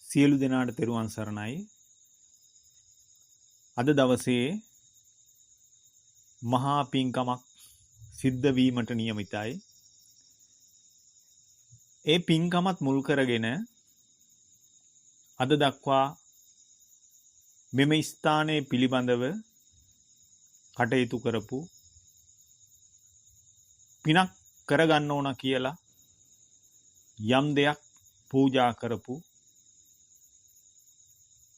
සියලු දෙනාට තෙරුවන් සරණයි. අද දවසේ මහා පින්කමක් සිද්ධ වීමට නියමිතයි. ඒ පින්කමත් මුල් කරගෙන අද දක්වා මෙම ස්ථානයේ පිළිබඳව කටයුතු කරපු පිනක් කරගන්න ඕන කියලා යම් දෙයක් පූජා කරපු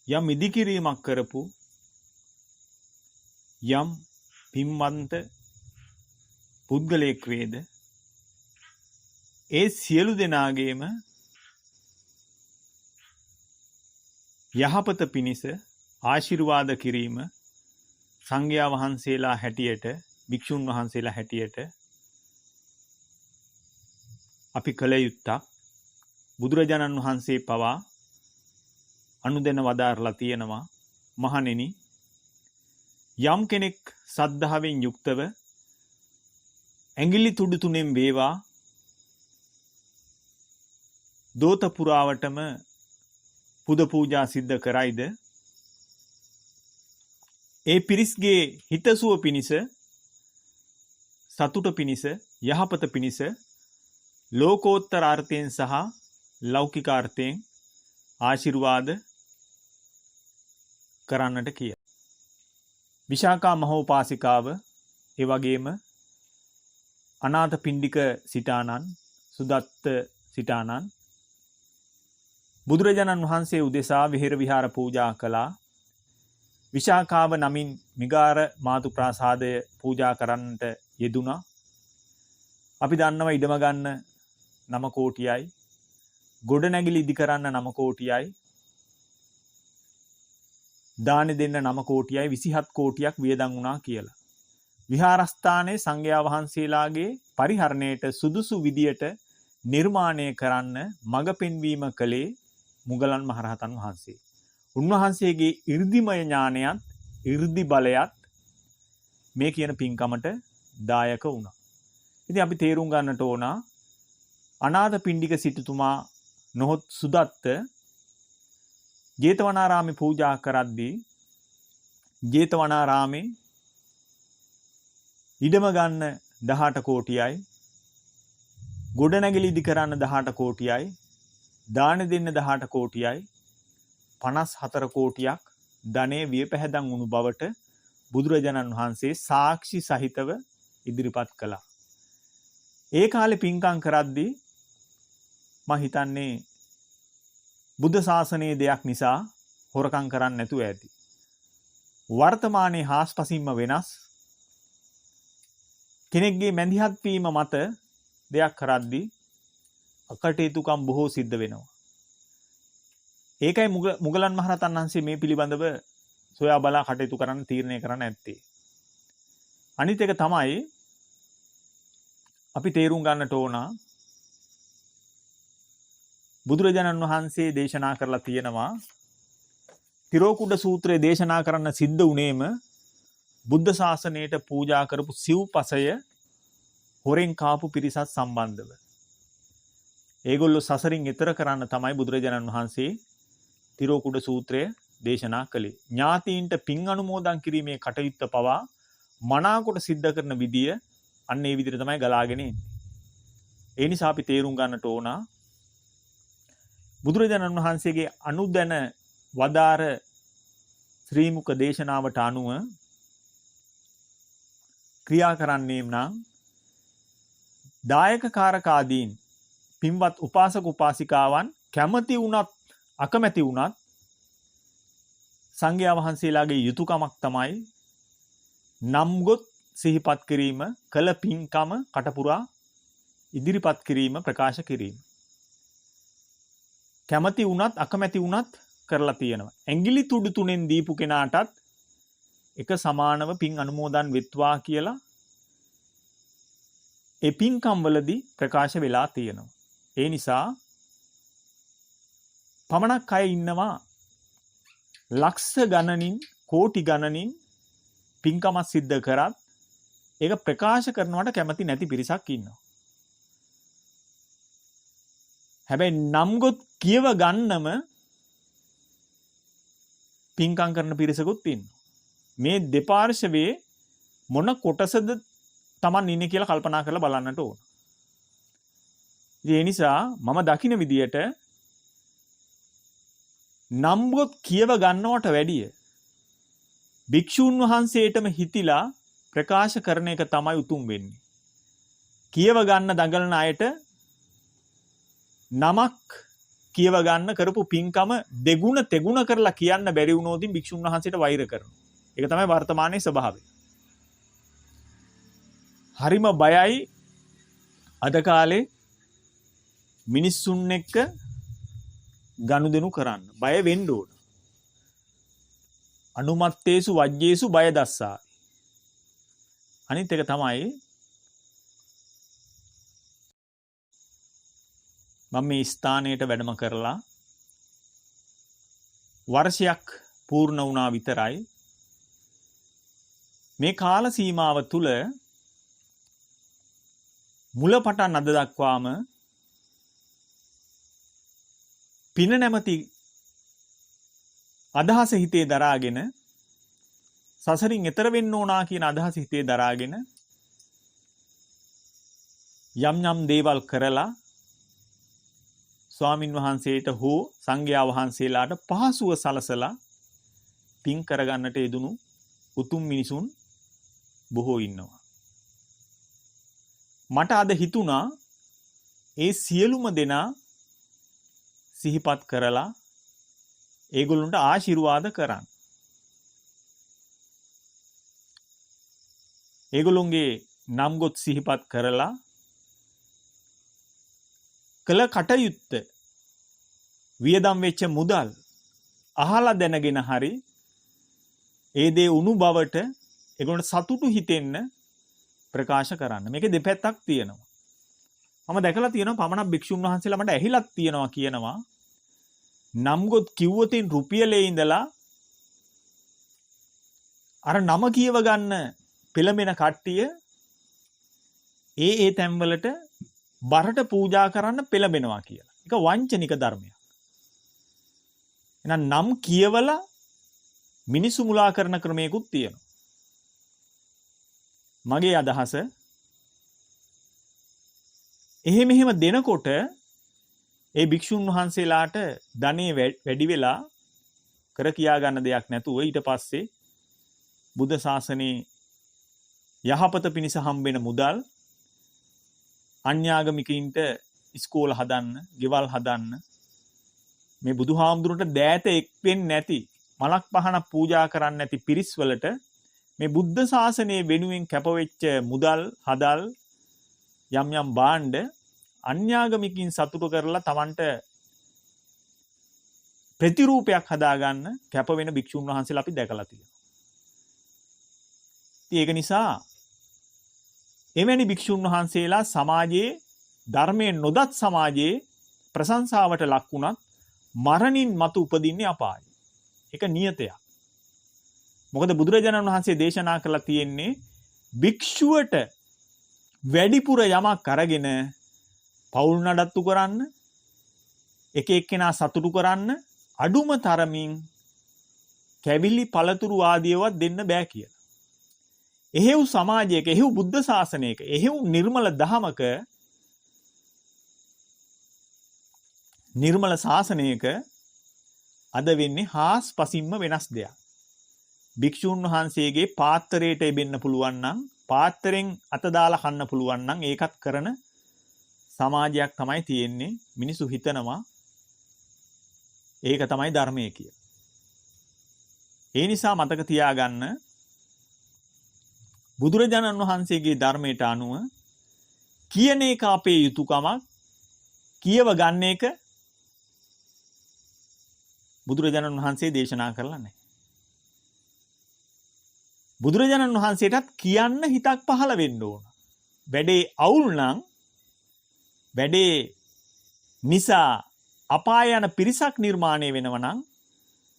යම් ඉදිකිරීමක් කරපු යම් පින්වන්ත පුද්ගලයෙක් වේද ඒ සියලු දෙනාගේම යහපත පිණිස ආශිර්වාද කිරීම සංඝයා වහන්සේලා හැටියට භික්ෂුන් වහන්සේලා හැටියට අපි කළ යුත්තක්. බුදුරජාණන් වහන්සේ පවා අනුදැන වදාරලා තියෙනවා, මහණෙනි, යම් කෙනෙක් සද්ධාවෙන් යුක්තව ඇඟිලි තුඩු තුනෙන් වේවා දෝත පුරාවටම පුද පූජා සිද්ධ කරයිද, ඒ පිරිස්ගේ හිතසුව පිණිස, සතුට පිණිස, යහපත පිණිස ලෝකෝත්තර අර්ථයෙන් සහ ලෞකික අර්ථයෙන් ආශිර්වාද කරන්නට කිය. විශාකා මහෝපාසිකාව, ඒ වගේම අනාථපිණ්ඩික සිටානන්, සුදත්ත සිටානන් බුදුරජාණන් වහන්සේ උදෙසා විහෙර විහාර පූජා කළා. විශාකාව නමින් මිගාර මාතු ප්‍රාසාදය පූජා කරන්නට යෙදුණා. අපි දන්නවා ඉඩම ගන්න 9 කෝටියයි, ගොඩනැගිලි ඉදි කරන්න 9 කෝටියයි, දාන දෙන්න 9 කෝටියයි, 27 කෝටියක් වියදම් වුණා කියලා. විහාරස්ථානයේ සංඝයා වහන්සේලාගේ පරිහරණයට සුදුසු විදියට නිර්මාණය කරන්න මඟ පෙන්වීම කළේ මුගලන් මහරහතන් වහන්සේ. උන්වහන්සේගේ 이르දිමය ඥානයත් 이르දි බලයත් මේ කියන පින්කමට දායක වුණා. ඉතින් අපි තේරුම් ගන්නට ඕන, අනාථපිණ්ඩික සිටුතුමා නොහොත් සුදත්ත ජේතවනාරාමේ පූජා කරද්දී ජේතවනාරාමේ ඉඩම ගන්න 18 කෝටියයි, ගොඩනැගිලි ඉදි කරන්න 18 කෝටියයි, දාන දෙන්න 18 කෝටියයි, 54 කෝටියක් ධනෙ වියපැහැදන් වුණු බවට බුදුරජාණන් වහන්සේ සාක්ෂි සහිතව ඉදිරිපත් කළා. ඒ කාලේ පින්කම් කරද්දී මම හිතන්නේ බුද්ධ ශාසනයේ දෙයක් නිසා හොරකම් කරන්න නැතුව ඇති. වර්තමානයේ හාස්පසින්ම වෙනස් කෙනෙක්ගේ මැදිහත් වීම මත දෙයක් කරද්දී අකටයුතුකම් බොහෝ සිද්ධ වෙනවා. ඒකයි මුගලන් මහරහතන් වහන්සේ මේ පිළිබඳව සොයා බලා කටයුතු කරන්න තීරණය කරන්න ඇත්තේ. අනිත් එක තමයි අපි තේරුම් ගන්නට ඕන, බුදුරජාණන් වහන්සේ දේශනා කරලා තියෙනවා, තිරෝකුඩ සූත්‍රයේ දේශනා කරන්න සිද්ධ වුණේම බුද්ධ ශාසනයට පූජා කරපු සිව්පසය හොරෙන් කාපු පිරිසත් සම්බන්ධව. ඒගොල්ලෝ සසරින් එතර කරන්න තමයි බුදුරජාණන් වහන්සේ තිරෝකුඩ සූත්‍රය දේශනා කළේ. ඥාතීන්ට පින් අනුමෝදන් කිරීමේ කටයුත්ත පවා මනාකොට සිද්ධ කරන විදිය අන්න ඒ විදිහට තමයි ගලාගෙන එන්නේ. ඒ නිසා අපි තේරුම් ගන්නට ඕන, බුදුරජාණන් වහන්සේගේ අනුදැන වදාර ශ්‍රී මුක දේශනාවට අනුව ක්‍රියා කරන්නේ නම් දායක කාරකාදීන්, පින්වත් උපාසක උපාසිකාවන් කැමති වුණත් අකමැති වුණත් සංඝයා වහන්සේලාගේ යුතුයකමක් තමයි නම්ගොත් සිහිපත් කිරීම, කළ පින්කම කටපුරා ඉදිරිපත් කිරීම, ප්‍රකාශ කිරීම. කැමති වුණත් අකමැති වුණත් කරලා තියෙනවා. ඇඟිලි තුඩු තුනෙන් දීපු කෙනාටත් එක සමානව පින් අනුමෝදන් වෙත්වා කියලා ඒ පින්කම් වලදී ප්‍රකාශ වෙලා තියෙනවා. ඒ නිසා පමණක් අය ඉන්නවා ලක්ෂ ගණනින්, කෝටි ගණනින් පින්කමක් සිද්ධ කරත් ඒක ප්‍රකාශ කරනවට කැමති නැති පිරිසක් ඉන්නවා. හැබැයි නම් ගොත් කියව ගන්නම පින්කම් කරන පිරිසකුත් ඉන්නවා. මේ දෙපාර්ශවයේ මොන කොටසද Taman ඉන්නේ කියලා කල්පනා කරලා බලන්නට ඕන. ඒ නිසා මම දකින විදියට නම්ගොත් කියව ගන්නවට වැඩිය භික්ෂූන් වහන්සේටම හිතිලා ප්‍රකාශ කරන එක තමයි උතුම් වෙන්නේ. කියව ගන්න දඟලන අයට නමක් කියව ගන්න කරපු පින්කම දෙගුණ තෙගුණ කරලා කියන්න බැරි වුණොත් භික්ෂුන් වහන්සේට වෛර කරනවා. ඒක තමයි වර්තමානයේ ස්වභාවය. හරිම බයයි අද කාලේ මිනිස්සුන් එක්ක ගනුදෙනු කරන්න. බය වෙන්න ඕන. අනුමත්තේසු වජ්ජේසු බය දස්සා. අනිත් එක තමයි මම මේ ස්ථානයට වැඩම කරලා වර්ෂයක් පූර්ණ වුණා විතරයි. මේ කාල සීමාව තුල මුලපටන් අද දක්වාම පින නැමැති අදහස හිතේ දරාගෙන සසරින් එතර වෙන්න ඕනා කියන අදහස හිතේ දරාගෙන යම් යම් දේවල් කරලා ස්වාමින් වහන්සේට හෝ සංඝයා වහන්සේලාට පහසුව සලසලා පින් කරගන්නට යෙදුණු උතුම් මිනිසුන් බොහෝ ඉන්නවා. මට අද හිතුණා ඒ සියලුම දෙනා සිහිපත් කරලා ඒගොල්ලන්ට ආශිර්වාද කරන්න. ඒගොල්ලොන්ගේ නම් ගොත් සිහිපත් කරලා කළ කටයුත්ත වියදම් වෙච්ච මුදල් අහලා දැනගෙන හරි ඒ දේ උණු බවට ඒගොල්ලන්ට සතුටු හිතෙන්න ප්‍රකාශ කරන්න. මේකේ දෙපැත්තක් තියෙනවා. මම දැකලා තියෙනවා පමණක් භික්ෂුන් වහන්සේලා මට ඇහිලක් තියෙනවා කියනවා නම් ගොත් කිව්වොතින් රුපියලේ ඉඳලා අර නම කියව ගන්න පෙළඹෙන කට්ටිය ඒ තැන්වලට බරට පූජා කරන්න පෙළඹෙනවා කියලා. ඒක වංචනික ධර්මයක්. එහෙනම් නම් කියවලා මිනිසු මුලා කරන ක්‍රමයකුත් තියෙනවා. මගේ අදහස එහෙම දෙනකොට ඒ භික්ෂුන් වහන්සේලාට ධනෙ වැඩි වෙලා කර කියා ගන්න දෙයක් නැතුව ඊට පස්සේ බුද්ධ ශාසනයේ යහපත පිණිස හම්බෙන මුදල් අන්‍යාගමිකයින්ට ඉස්කෝල හදන්න, ගෙවල් හදන්න මේ බුදුහාමුදුරන්ට දෑත එක් වෙන්නේ නැති මලක් පහනක් පූජා කරන්නේ නැති පිරිස් වලට මේ බුද්ධ ශාසනයේ වෙනුවෙන් කැපවෙච්ච මුදල් හදල් යම් යම් භාණ්ඩ අන්‍යාගමිකින් සතුටු කරලා Tamanට ප්‍රතිරූපයක් හදාගන්න කැප වෙන භික්ෂුන් වහන්සේලා අපි දැකලා තියෙනවා. ඒක නිසා එවැනි භික්ෂුන් වහන්සේලා සමාජයේ ධර්මයෙන් නොදත් සමාජයේ ප්‍රශංසාවට ලක් වුණත් මරණින් මතු උපදින්නේ අපායයි. ඒක නියතයක්. මොකද බුදුරජාණන් වහන්සේ දේශනා කළා තියෙන්නේ භික්ෂුවට වැඩිපුර යමක් අරගෙන පවුල් නඩත්තු කරන්න, එක එක්කෙනා සතුටු කරන්න අඩුම තරමින් කැවිලි පළතුරු ආදියවත් දෙන්න බෑ කියලා. එහෙව් සමාජයක, එහෙව් බුද්ධ ශාසනයක, එහෙව් නිර්මල දහමක, නිර්මල ශාසනයක අද වෙන්නේ හාස්පසින්ම වෙනස් දෙයක්. භික්ෂුන් වහන්සේගේ පාත්‍රයට එබෙන්න පුළුවන් නම්, පාත්‍රයෙන් අත දාලා කන්න පුළුවන් නම් ඒකත් කරන සමාජයක් තමයි තියෙන්නේ. මිනිසු හිතනවා ඒක තමයි ධර්මය කියලා. ඒ නිසා මතක තියාගන්න බුදුරජාණන් වහන්සේගේ ධර්මයට අනුව කියන එක අපේ යුතුයකමක්, කියව ගන්න එක බුදුරජාණන් වහන්සේ දේශනා කරලා නැහැ. බුදුරජාණන් වහන්සේටත් කියන්න හිතක් පහළ වෙන්න ඕන. වැඩේ අවුල් නම්, වැඩේ නිසා අපාය යන පිරිසක් නිර්මාණය වෙනවා නම්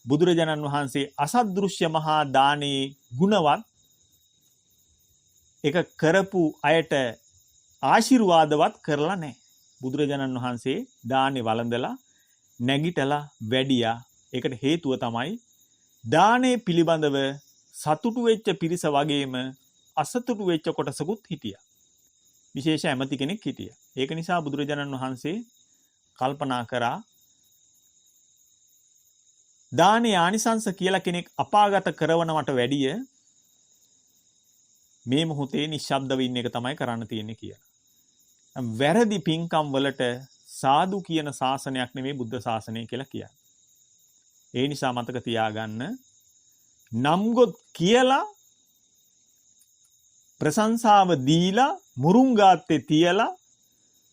බුදුරජාණන් වහන්සේ අසදෘශ්‍ය මහා දානේ ගුණවත් ඒක කරපු අයට ආශිර්වාදවත් කරලා නැහැ. බුදුරජාණන් වහන්සේ දානේ වළඳලා නැගිටලා වැඩියා. ඒකට හේතුව තමයි දානේ පිළිබඳව සතුටු වෙච්ච පිරිස වගේම අසතුටු වෙච්ච කොටසකුත් හිටියා. විශේෂ ඇමති කෙනෙක් හිටියා. ඒක නිසා බුදුරජාණන් වහන්සේ කල්පනා කරා දානේ ආනිසංස කියලා කෙනෙක් අපාගත කරනවට වැඩිය මේ මොහොතේ නිශ්ශබ්දව ඉන්න එක තමයි කරන්න තියෙන්නේ කියලා. වැරදි පින්කම් වලට සාදු කියන ශාසනයක් නෙමෙයි බුද්ධ ශාසනය කියලා කියන්නේ. ඒ නිසා මතක තියාගන්න නම්ගොත් කියලා ප්‍රශංසාව දීලා මුරුංගාත්තේ තියලා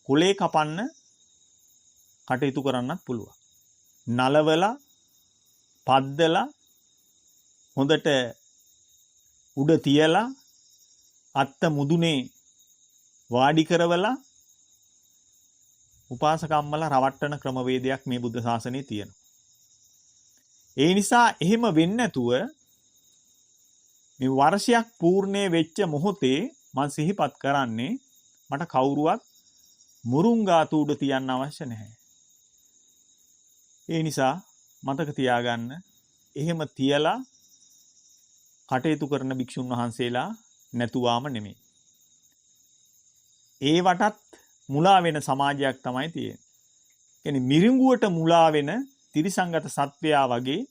කුලේ කපන්න කටයුතු කරන්නත් පුළුවන්. නලවලා පද්දලා හොඳට උඩ තියලා අත්ත මුදුනේ වාඩි කරවලා උපාසකම්මලා රවට්ටන ක්‍රමවේදයක් මේ බුද්ධ ශාසනයේ තියෙනවා. ඒ නිසා එහෙම වෙන්නේ නැතුව මේ වර්ෂයක් පූර්ණේ වෙච්ච මොහොතේ මම සිහිපත් කරන්නේ මට කවුරුවත් මුරුංගාතු උඩ තියන්න අවශ්‍ය නැහැ. ඒ නිසා මතක තියාගන්න එහෙම තියලා කටයුතු කරන භික්ෂුන් වහන්සේලා නැතුවාම නෙමෙයි. ඒ වටත් මුලා වෙන සමාජයක් තමයි තියෙන්නේ. කියන්නේ මිරිඟුවට මුලා වෙන තිරිසංගත සත්වයා වගේ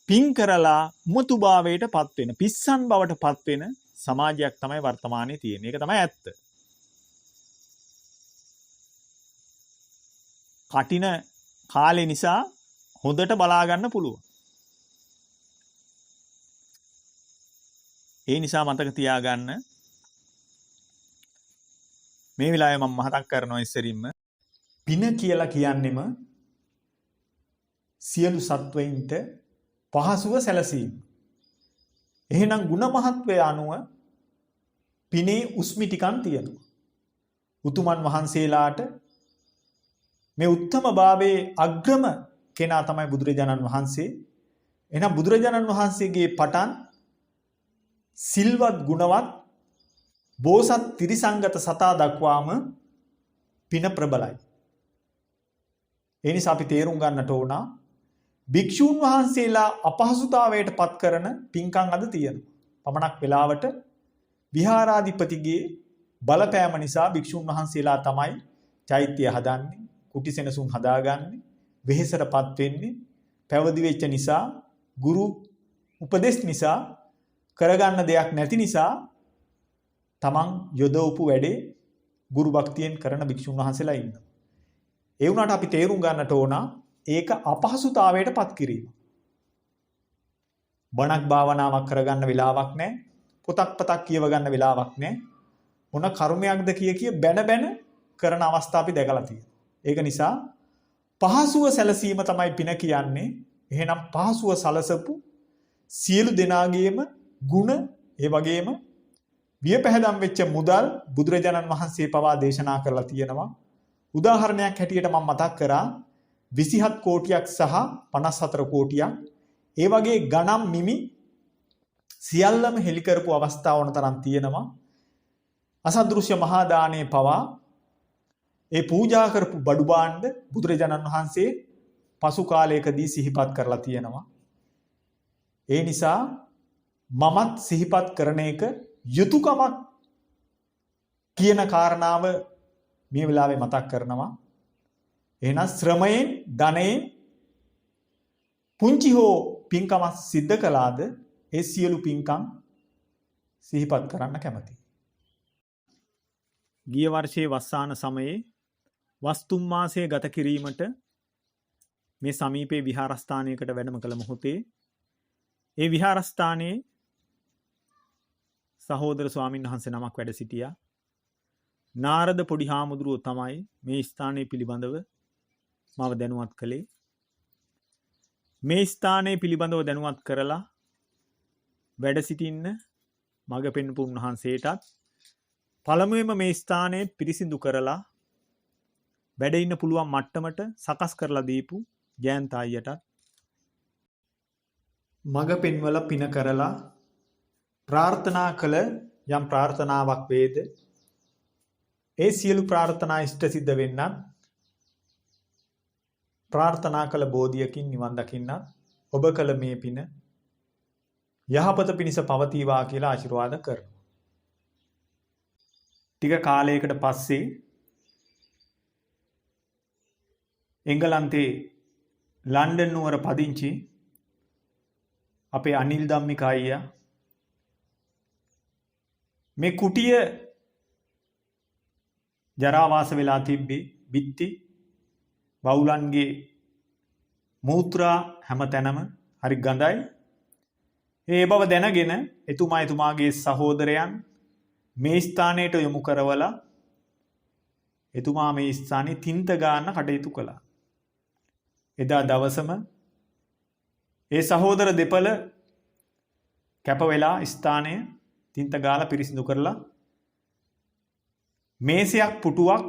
පින් කරලා මුතුභාවයට පත් වෙන පිස්සන් බවට පත් වෙන සමාජයක් තමයි වර්තමානයේ තියෙන්නේ. ඒක තමයි ඇත්ත. කටින කාලේ නිසා හොඳට බලා ගන්න පුළුවන්. ඒ නිසා මතක තියාගන්න මේ වෙලාවේ මම මතක් කරනවා ඉස්සරින්ම පින කියලා කියන්නෙම සියලු සත්වයින්ට පහසුව සැලසීම. එහෙනම් ಗುಣ මහත්වය අනුව පිනේ උස්මි ටිකක් තියෙනවා. උතුමන් වහන්සේලාට මේ උත්තම භාවයේ අග්‍රම කෙනා තමයි බුදුරජාණන් වහන්සේ. එහෙනම් බුදුරජාණන් වහන්සේගේ පටන් සිල්වත් ගුණවත් බෝසත් ත්‍රිසංගත සතා දක්වාම පින ප්‍රබලයි. ඒ නිසා අපි තේරුම් ගන්නට ඕන භික්ෂූන් වහන්සේලා අපහසුතාවයට පත් කරන පින්කම් අද තියෙනවා. පමණක් වෙලාවට විහාරාධිපතිගේ බලපෑම නිසා භික්ෂූන් වහන්සේලා තමයි චෛත්‍ය හදන්නේ, කුටි සෙනසුන් හදාගන්නේ, වෙහෙසටපත් වෙන්නේ, පැවිදි වෙච්ච නිසා, ගුරු උපදෙස් නිසා, කරගන්න දෙයක් නැති නිසා තමන් යොදවපු වැඩේ ගුරු භක්තියෙන් කරන භික්ෂුන් වහන්සේලා ඉන්නවා. ඒ වුණාට අපි තේරුම් ගන්නට ඕන ඒක අපහසුතාවයට පත් කිරීම. බණක් භාවනාවක් කරගන්න වෙලාවක් නැහැ. පොතක් කියව ගන්න වෙලාවක් නැහැ. මොන කර්මයක්ද කිය බැන කරන අවස්ථා අපි දැකලා තියෙනවා. ඒක නිසා පහසුව සැලසීම තමයි පින කියන්නේ. එහෙනම් පහසුව සලසපු සියලු දෙනාගේම ගුණ ඒ වගේම වියපැහැදම් වෙච්ච මුදල් බුදුරජාණන් වහන්සේ පවා දේශනා කරලා තියෙනවා. උදාහරණයක් හැටියට මම මතක් කරා 27 කෝටියක් සහ 54 කෝටියක්. ඒ වගේ ගණන් මිමි සියල්ලම හෙලි කරපු අවස්ථාවන තරම් තියෙනවා. අසදෘශ්‍ය මහා දානේ පවා ඒ පූජා කරපු බඩු භාණ්ඩ බුදුරජාණන් වහන්සේ පසු කාලයකදී සිහිපත් කරලා තියෙනවා. ඒ නිසා මමත් සිහිපත් කරන එක යුතුයකමක් කියන කාරණාව මේ වෙලාවේ මතක් කරනවා. එහෙනම් ශ්‍රමයෙන් ධනයෙන් පුංචි හෝ පින්කම සිද්ධ කළාද ඒ සියලු පින්කම් සිහිපත් කරන්න කැමතියි. ගිය වර්ෂයේ වස්සාන සමයේ වස්තුම් මාසය ගත කිරීමට මේ සමීපේ විහාරස්ථානයකට වැඩම කළ මොහොතේ ඒ විහාරස්ථානයේ සහෝදර ස්වාමීන් වහන්සේ නමක් වැඩ සිටියා. නාරද පොඩි හාමුදුරුවෝ තමයි මේ ස්ථානය පිළිබඳව මව දැනුවත් කළේ. මේ ස්ථානය පිළිබඳව දැනුවත් කරලා වැඩ සිටින්න මඟ පෙන්වපු උන්වහන්සේටත් පළමුවෙන්ම මේ ස්ථානය පිරිසිදු කරලා වැඩ ඉන්න පුළුවන් මට්ටමට සකස් කරලා දීපු ජයන්ත අයියටත් මඟ පෙන්වලා පින කරලා ප්‍රාර්ථනා කළ යම් ප්‍රාර්ථනාවක් වේද ඒ සියලු ප්‍රාර්ථනා ඉෂ්ට සිද්ධ වෙන්නත් ප්‍රාර්ථනා කළ බෝධියකින් නිවන් දකින්නත් ඔබ කළ මේ පින යහපත පිණිස පවතිවා කියලා ආශිර්වාද කරනවා. ටික කාලයකට පස්සේ එංගලන්තේ ලන්ඩන් නුවර පදිංචි අපේ අනිල් ධම්මික අයියා මේ කුටිය ජරාවාස වෙලා තිබ්බේ බිත්ති වවුලන්ගේ මූත්‍රා හැම තැනම හරි ගඳයි. ඒ බව දැනගෙන එතුමාගේ සහෝදරයන් මේ ස්ථානයට යොමු කරවලා එතුමා මේ ස්ථානයේ තින්ත ගන්න කටයුතු කළා. එදා දවසම ඒ සහෝදර දෙපළ කැප වෙලා ස්ථානය තින්ත ගාලා පිරිසිදු කරලා මේසයක් පුටුවක්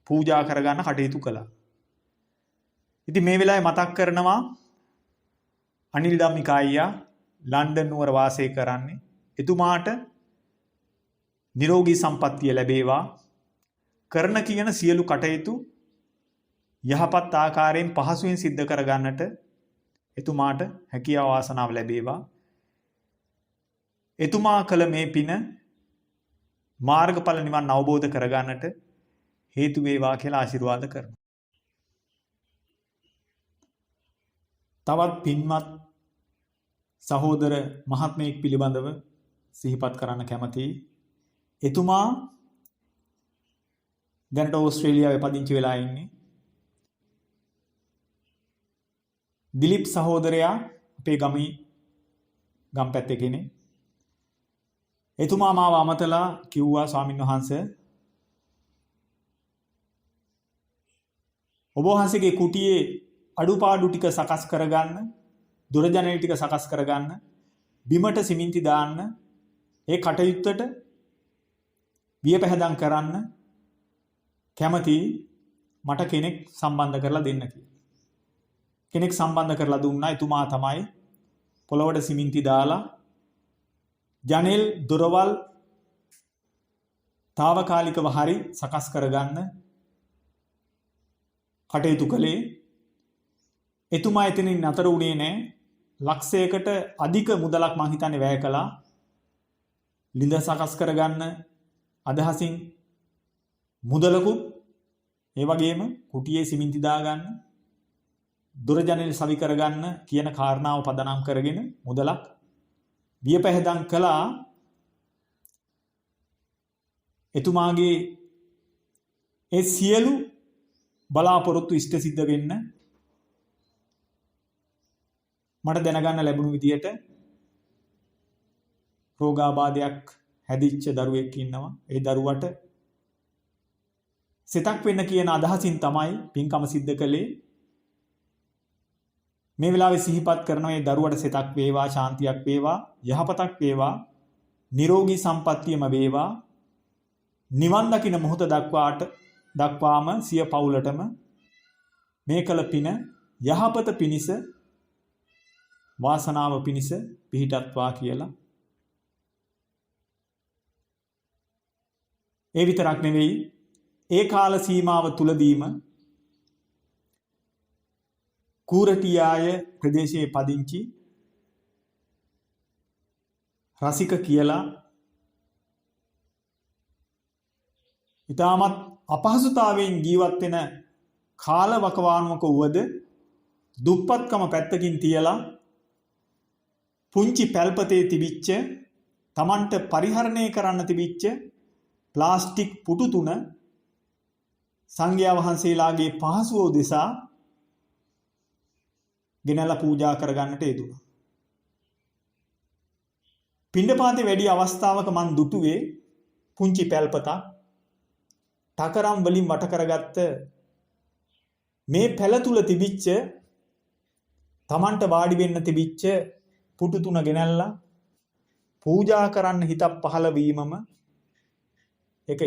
පූජා කරගන්න කටයුතු කළා. ඉතින් මේ වෙලාවේ මතක් කරනවා අනිල් ධම්මික අයියා ලන්ඩන් නුවර වාසය කරන්නේ. එතුමාට නිරෝගී සම්පන්නිය ලැබේවා. කරන කියන සියලු කටයුතු යහපත් ආකාරයෙන් පහසුවෙන් සිද්ධ කරගන්නට එතුමාට හැකියාව වාසනාව ලැබේවා. එතුමා කළ මේ පින මාර්ගඵල නිවන් අවබෝධ කරගන්නට හේතු වේවා කියලා ආශිර්වාද කරනවා. තවත් පින්වත් සහෝදර මහත්මයෙක් පිළිබඳව සිහිපත් කරන්න කැමතියි. එතුමා දැනට ඕස්ට්‍රේලියාවේ පදිංචි වෙලා ඉන්නේ. දිලිප් සහෝදරයා අපේ ගම් පැත්තේ කෙනෙක්. එතුමා මාව අමතලා කිව්වා ස්වාමින්වහන්සේ ඔබ වහන්සේගේ කුටියේ අඩුපාඩු ටික සකස් කරගන්න, දොර ජනෙල් ටික සකස් කරගන්න, බිමට සිමෙන්ති දාන්න, ඒ කටයුත්තට වියපැහැදම් කරන්න කැමති මට කෙනෙක් සම්බන්ධ කරලා දෙන්න කියලා. කෙනෙක් සම්බන්ධ කරලා දුන්නා. එතුමා තමයි පොළොවට සිමෙන්ති දාලා ජනෙල් දොරවල් తాවකාලිකව හරි සකස් කරගන්න කටයුතු කළේ. එතුමා එතනින් නතර වුණේ නැහැ. ලක්ෂයකට අධික මුදලක් මං හිතන්නේ වැය කළා. ළිඳ සකස් කරගන්න අදහසින් මුදලකුත්, ඒ වගේම කුටියේ සිමෙන්ති දාගන්න, දොර ජනෙල් සවි කරගන්න කියන කාරණාව පදනම් කරගෙන මුදලක් වියපැහැදම් කළා. එතුමාගේ ඒ සියලු බලාපොරොත්තු ඉෂ්ට සිද්ධ වෙන්න මට දැනගන්න ලැබුණු විදියට රෝගාබාධයක් හැදිච්ච දරුවෙක් ඉන්නවා. ඒ දරුවට සිතක් වෙන්න කියන අදහසින් තමයි පින්කම සිද්ධ කළේ. මේ වෙලාවේ සිහිපත් කරනවා මේ දරුවට සිතක් වේවා, ශාන්තියක් වේවා, යහපතක් වේවා, නිරෝගී සම්පන්නියම වේවා, නිවන් දකින මොහොත දක්වාම සිය පවුලටම මේ කළ පින යහපත පිණිස, වාසනාව පිණිස පිහිටත්වා කියලා. ඒ විතරක් නෙවෙයි, ඒ කාල සීමාව තුලදීම කූරටියාය ප්‍රදේශයේ පදිංචි රසික කියලා ඊටමත් අපහසුතාවයෙන් ජීවත් වෙන කාලවකවානුවක වුවද දුප්පත්කම පැත්තකින් තියලා පුංචි පැල්පතේ තිබිච්ච Tamanට පරිහරණය කරන්න තිබිච්ච ප්ලාස්ටික් පුටු 3 සංඝයා වහන්සේලාගේ පහසුව උදෙසා ගෙනලා පූජා කරගන්නට යෙදුණා. පිණ්ඩපාතේ වැඩි අවස්ථාවක මන් දුටුවේ පුංචි පැල්පතක් ටකරම් වලින් වට කරගත්ත මේ පැල තුල තිබිච්ච Tamanට වාඩි වෙන්න තිබිච්ච පුටු 3 ගෙනල්ලා පූජා කරන්න හිතක් පහළ වීමම ඒක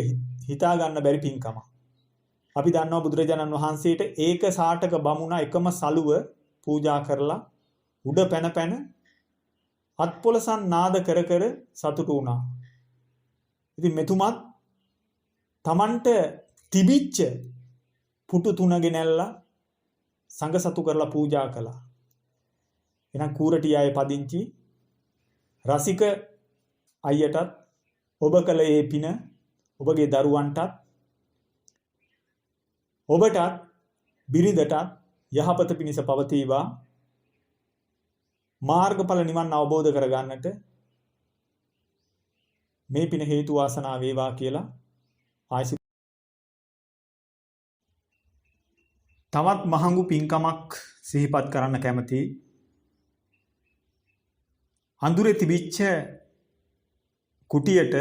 හිතා ගන්න බැරි පින්කම. අපි දන්නවා බුදුරජාණන් වහන්සේට ඒක සාටක බමුණා එකම සලුව පූජා කරලා උඩ පැන අත්පොලසන් නාද කර සතුටු වුණා. ඉතින් මෙතුමත් Tamanට තිබිච්ච පුටු 3 ගෙනල්ලා සංඝ සතු කරලා පූජා කළා. එහෙනම් කූරටියාවේ පදිංචි රසික අයියටත් ඔබ කළ ඒ පින ඔබගේ දරුවන්ටත් ඔබටත් බිරිඳටත් යහපත පිණිස පවතිවා මාර්ගඵල නිවන් අවබෝධ කරගන්නට මේ පින හේතු වාසනා වේවා කියලා ආශිර්වාද. තවත් මහඟු පින්කමක් සිහිපත් කරන්න කැමති. අඳුරේ තිබිච්ච කුටියට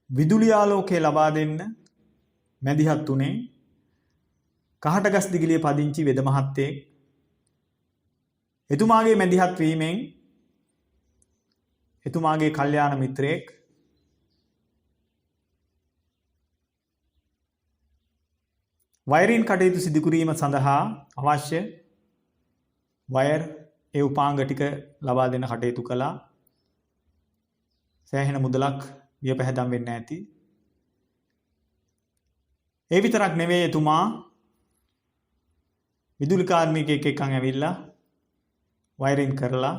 විදුලි ආලෝකය ලබා දෙන්න මැදිහත් උනේ කහටගස් දිගිලිය පදිංචි වෙද මහත්තයෙක්. එතුමාගේ මැදිහත් වීමෙන් එතුමාගේ කල්යාණ මිත්‍රයෙක් වයරින් කටයුතු සිදු කිරීම සඳහා අවශ්‍ය වයර් ඒ උපාංග ටික ලබා දෙන කටයුතු කළා. සෑහෙන මුදලක් වියපැහැදම් වෙන්න ඇති. ඒ විතරක් නෙවෙයි එතුමා විදුලි කාර්මිකයෙක් එක්කන් ඇවිල්ලා වයරින් කරලා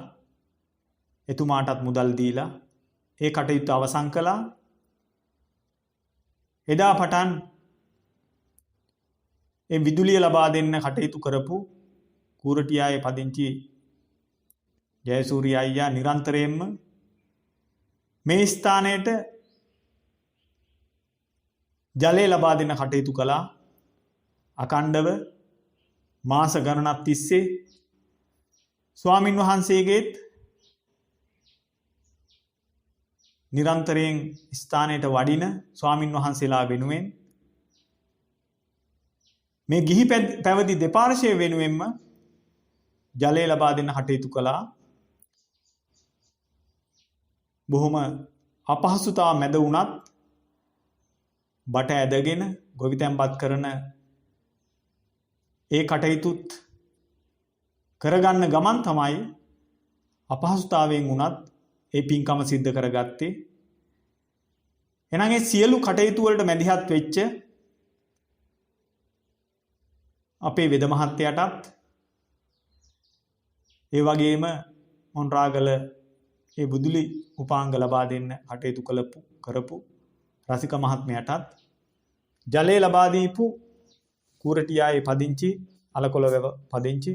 එතුමාටත් මුදල් දීලා ඒ කටයුතු අවසන් කළා. එදා පටන් ඒ විදුලිය ලබා දෙන්න කටයුතු කරපු කූරටියාවේ පදිංචි ජයසූරිය අයියා නිරන්තරයෙන්ම මේ ස්ථානයට ජලය ලබා දෙන්න කටයුතු කළා. අකණ්ඩව මාස ගණනක් තිස්සේ ස්වාමින් වහන්සේගේත් නිරන්තරයෙන් ස්ථානයට වඩින ස්වාමින් වහන්සේලා වෙනුවෙන් මේ ගිහි පැවති දෙපාර්ශ්වය වෙනුවෙන්ම ජලය ලබා දෙන්න කටයුතු කළා. බොහොම අපහසුතාව මැද වුණත් බට ඇදගෙන ගොවිතැන්පත් කරන ඒ කටයුතුත් කරගන්න ගමන් තමයි අපහසුතාවයෙන් වුණත් ඒ පින්කම සිද්ධ කරගත්තේ. එහෙනම් ඒ සියලු කටයුතු වලට මැදිහත් වෙච්ච අපේ වෙද මහත්තයාටත් ඒ වගේම මොන්රාගල ඒ බුදුලි උපාංග ලබා දෙන්න කටයුතු කරපු රසික මහත්මයාටත් ජලය ලබා දීපු කූරටියාවේ පදිංචි අලකොළවැව පදිංචි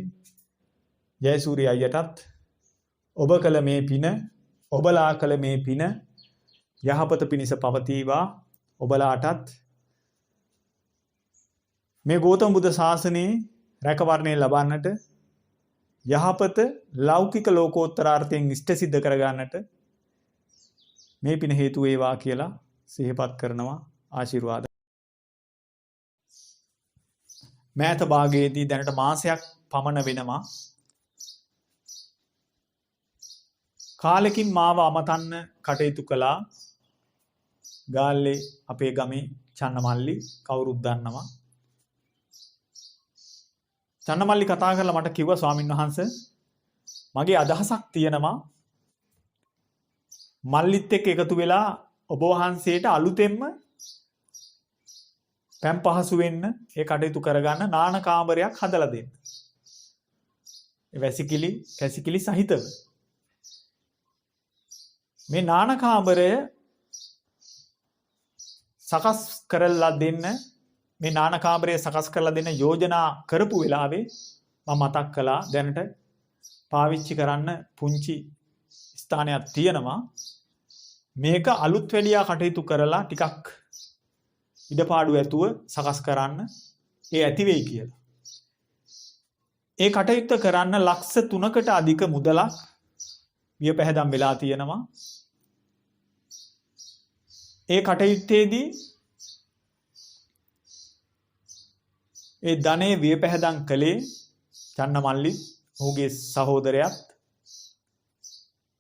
ජයසූරිය අයියටත් ඔබ කළ මේ පින ඔබලා කළ මේ පින යහපත පිණිස පවතිවා. ඔබලාටත් මේ ගෞතම බුදු ශාසනයේ රැකවරණය ලබන්නට යහපත ලෞකික ලෝකෝත්තරාර්ථයෙන් ඉෂ්ට සිද්ධ කරගන්නට මේ පින හේතු වේවා කියලා සිහිපත් කරනවා. ආශිර්වාද. මෑත භාගයේදී දැනට මාසයක් පමණ වෙනවා කාලෙකින් මාව අමතන්න කටයුතු කළා ගාල්ලේ අපේ ගමේ චන්නමල්ලි. කවුරුත් දන්නවා. චන්නමල්ලි කතා කරලා මට කිව්වා ස්වාමින් වහන්සේ මගේ අදහසක් තියෙනවා මල්ලිත් එක්ක එකතු වෙලා ඔබ වහන්සේට අලුතෙන්ම පැම් පහසු වෙන්න ඒ කටයුතු කරගන්න නාන කාමරයක් හදලා දෙන්න. ඒ වැසිකිලි කැසිකිලි සහිතව මේ නාන කාමරය සකස් කරලා දෙන්න මේ නාන කාමරය සකස් කරලා දෙන්න යෝජනා කරපු වෙලාවේ මම මතක් කළා දැනට පාවිච්චි කරන්න පුංචි ස්ථානයක් තියෙනවා. මේක අලුත් වැඩියා කටයුතු කරලා ටිකක් ඉඩපාඩු ඇතුව සකස් කරන්න ඒ ඇති වෙයි කියලා. ඒ කටයුත්ත කරන්න ලක්ෂ 3කට අධික මුදලක් වියපැහැදම් වෙලා තියෙනවා. ඒ කටයුත්තේදී ඒ ධනෙ වියපැහැදම් කළේ චන්නමල්ලි ඔහුගේ සහෝදරයාත්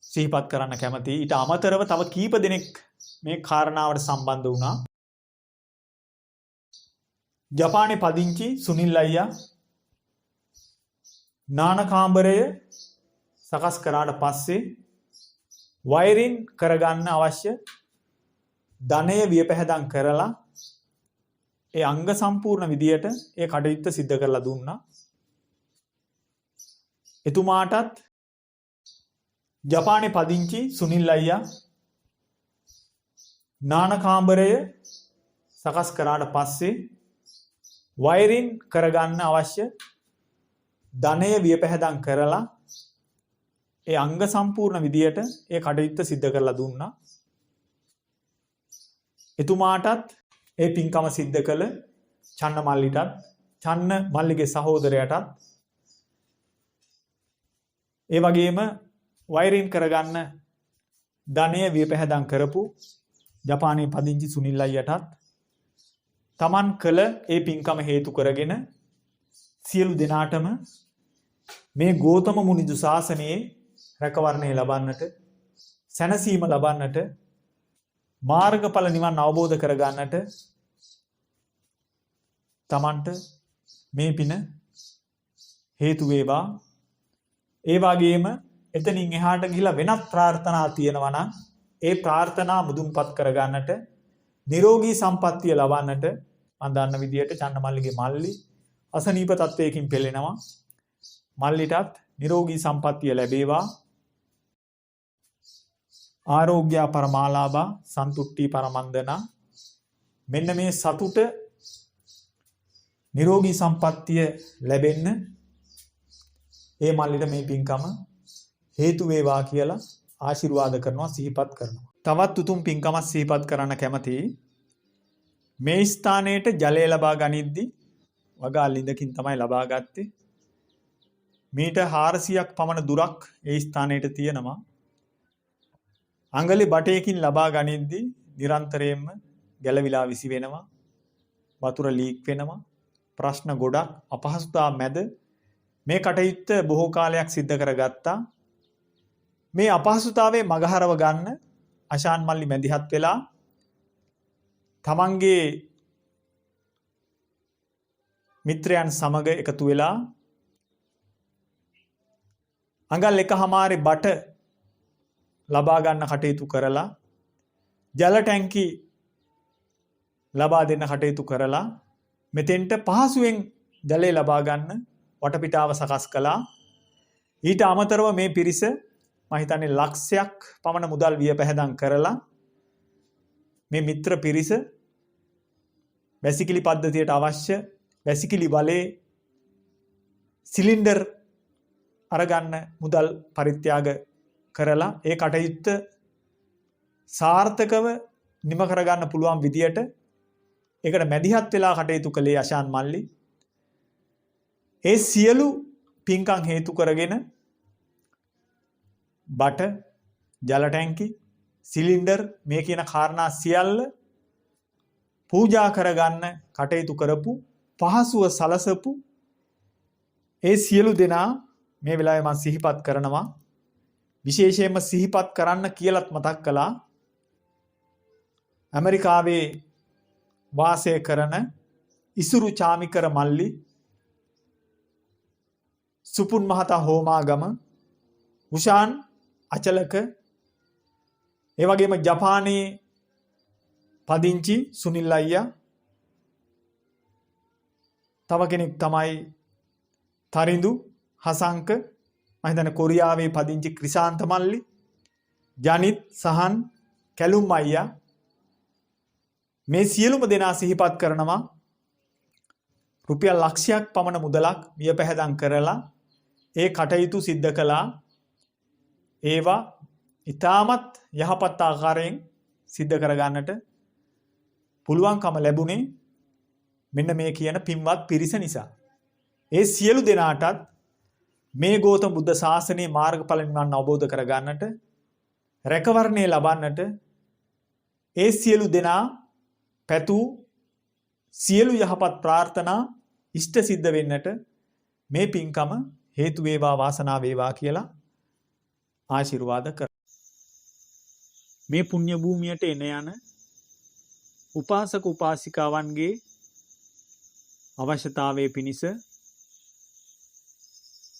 සිහිපත් කරන්න කැමතියි. ඊට අමතරව තව කීප දෙනෙක් මේ කාරණාවට සම්බන්ධ වුණා. ජපානයේ පදිංචි සුනිල් අයියා නාන කාමරය සකස් කරාට පස්සේ වයරින් කරගන්න අවශ්‍ය ධනය වියපැහැදම් කරලා ඒ අංග සම්පූර්ණ විදියට ඒ කටයුත්ත සිද්ධ කරලා දුන්නා. එතුමාටත් ජපානයේ පදිංචි සුනිල් අයියා නානකාම්බරය සකස් කරාට පස්සේ වයරින් කරගන්න අවශ්‍ය ධනය වියපැහැදම් කරලා ඒ අංග සම්පූර්ණ විදියට ඒ කටයුත්ත සිද්ධ කරලා දුන්නා. එතුමාටත් ඒ පින්කම සිද්ධ කළ චන්න මල්ලිටත් චන්න මල්ලිගේ සහෝදරයටත් ඒ වගේම වයරින් කරගන්න ධනය වියපැහැදම් කරපු ජපානයේ පදිංචි සුනිල් අයියටත් තමන් කළ ඒ පින්කම හේතු කරගෙන සියලු දෙනාටම මේ ගෝතම මුනිදු ශාසනයේ රැකවරණය ලබන්නට සැනසීම ලබන්නට මාර්ගඵල නිවන් අවබෝධ කරගන්නට තමන්ට මේ පින හේතු වේවා. ඒ වගේම එතනින් එහාට ගිහිලා වෙනත් ප්‍රාර්ථනා තියෙනවා නම් ඒ ප්‍රාර්ථනා මුදුන්පත් කරගන්නට නිරෝගී සම්පන්නිය ලබන්නට මම දන්න විදියට චන්නමල්ලිගේ මල්ලි අසනීප තත්වයකින් පෙළෙනවා. මල්ලිටත් නිරෝගී සම්පන්නිය ලැබේවා. ආරෝග්‍ය පරමාලාභා සන්තුට්ටි පරමන්දනා මෙන්න මේ සතුට නිරෝගී සම්පන්නිය ලැබෙන්න ඒ මල්ලිට මේ පින්කම හේතු වේවා කියලා ආශිර්වාද කරනවා සිහිපත් කරනවා. තවත් උතුම් පින්කමක් සිහිපත් කරන්න කැමතියි. මේ ස්ථානයේට ජලය ලබා ගනිද්දී වගාල් ඉඳකින් තමයි ලබා ගත්තේ. මීටර් 400ක් පමණ දුරක් ඒ ස්ථානයට තියෙනවා. අඟලි බටයකින් ලබා ගනිද්දී නිරන්තරයෙන්ම ගැලවිලා විසි වෙනවා. වතුර ලීක් වෙනවා. ප්‍රශ්න ගොඩක් අපහසුතා මැද මේ කටයුත්ත බොහෝ කාලයක් සිද්ධ කරගත්තා. මේ අපහසුතාවයේ මගහරව ගන්න අශාන් මල්ලි මැදිහත් වෙලා තමන්ගේ මිත්‍රයන් සමග එකතු වෙලා අඟල් 1.5 බට ලබා ගන්න කටයුතු කරලා ජල ටැංකි ලබා දෙන්න කටයුතු කරලා මෙතෙන්ට පහසුවෙන් ජලය ලබා ගන්න වටපිටාව සකස් කළා. ඊට අමතරව මේ පිරිස මම හිතන්නේ ලක්ෂයක් පමණ මුදල් වියපැහැදම් කරලා මේ මිත්‍ර පිරිස වැසිකිලි පද්ධතියට අවශ්‍ය වැසිකිලි වලේ සිලින්ඩර් අරගන්න මුදල් පරිත්‍යාග කරලා ඒ කටයුත්ත සාර්ථකව නිම කරගන්න පුළුවන් විදියට ඒකට මැදිහත් වෙලා කටයුතු කළේ අශාන් මල්ලි. ඒ සියලු පින්කම් හේතු කරගෙන බට ජල ටැංකි සිලින්ඩර් මේ කියන කාරණා සියල්ල පූජා කරගන්න කටයුතු කරපු පහසුව සලසපු ඒ සියලු දෙනා මේ වෙලාවේ මම සිහිපත් කරනවා. විශේෂයෙන්ම සිහිපත් කරන්න කියලාත් මතක් කළා. ඇමරිකාවේ වාසය කරන ඉසුරු චාමිකර මල්ලි සුපුන් මහතා හෝමාගම උෂාන් අචලක ඒ වගේම ජපානයේ පදිංචි සුනිල් අයියා තව කෙනෙක් තමයි තරිඳු හසංක මම හිතන්නේ කොරියාවේ පදිංචි ක්‍රිසාන්ත මල්ලි ජනිත් සහන් කැලුම් අයියා මේ සියලුම දෙනා සිහිපත් කරනවා. රුපියල් ලක්ෂයක් පමණ මුදලක් වියපැහැදම් කරලා ඒ කටයුතු සිද්ධ කළා. ඒවා ඉතාමත් යහපත් ආකාරයෙන් සිද්ධ කරගන්නට පුළුවන්කම ලැබුණේ මෙන්න මේ කියන පින්වත් පිරිස නිසා. ඒ සියලු දෙනාටත් මේ ගෞතම බුද්ධ ශාසනයේ මාර්ගඵල නිවන් අවබෝධ කරගන්නට රැකවරණය ලබන්නට ඒ සියලු දෙනා පැතු සියලු යහපත් ප්‍රාර්ථනා ඉෂ්ට සිද්ධ වෙන්නට මේ පින්කම හේතු වේවා වාසනාව වේවා කියලා ආශිර්වාද කර. මේ පුණ්‍ය භූමියට එන යන උපාසක උපාසිකාවන්ගේ අවශ්‍යතාවයේ පිණිස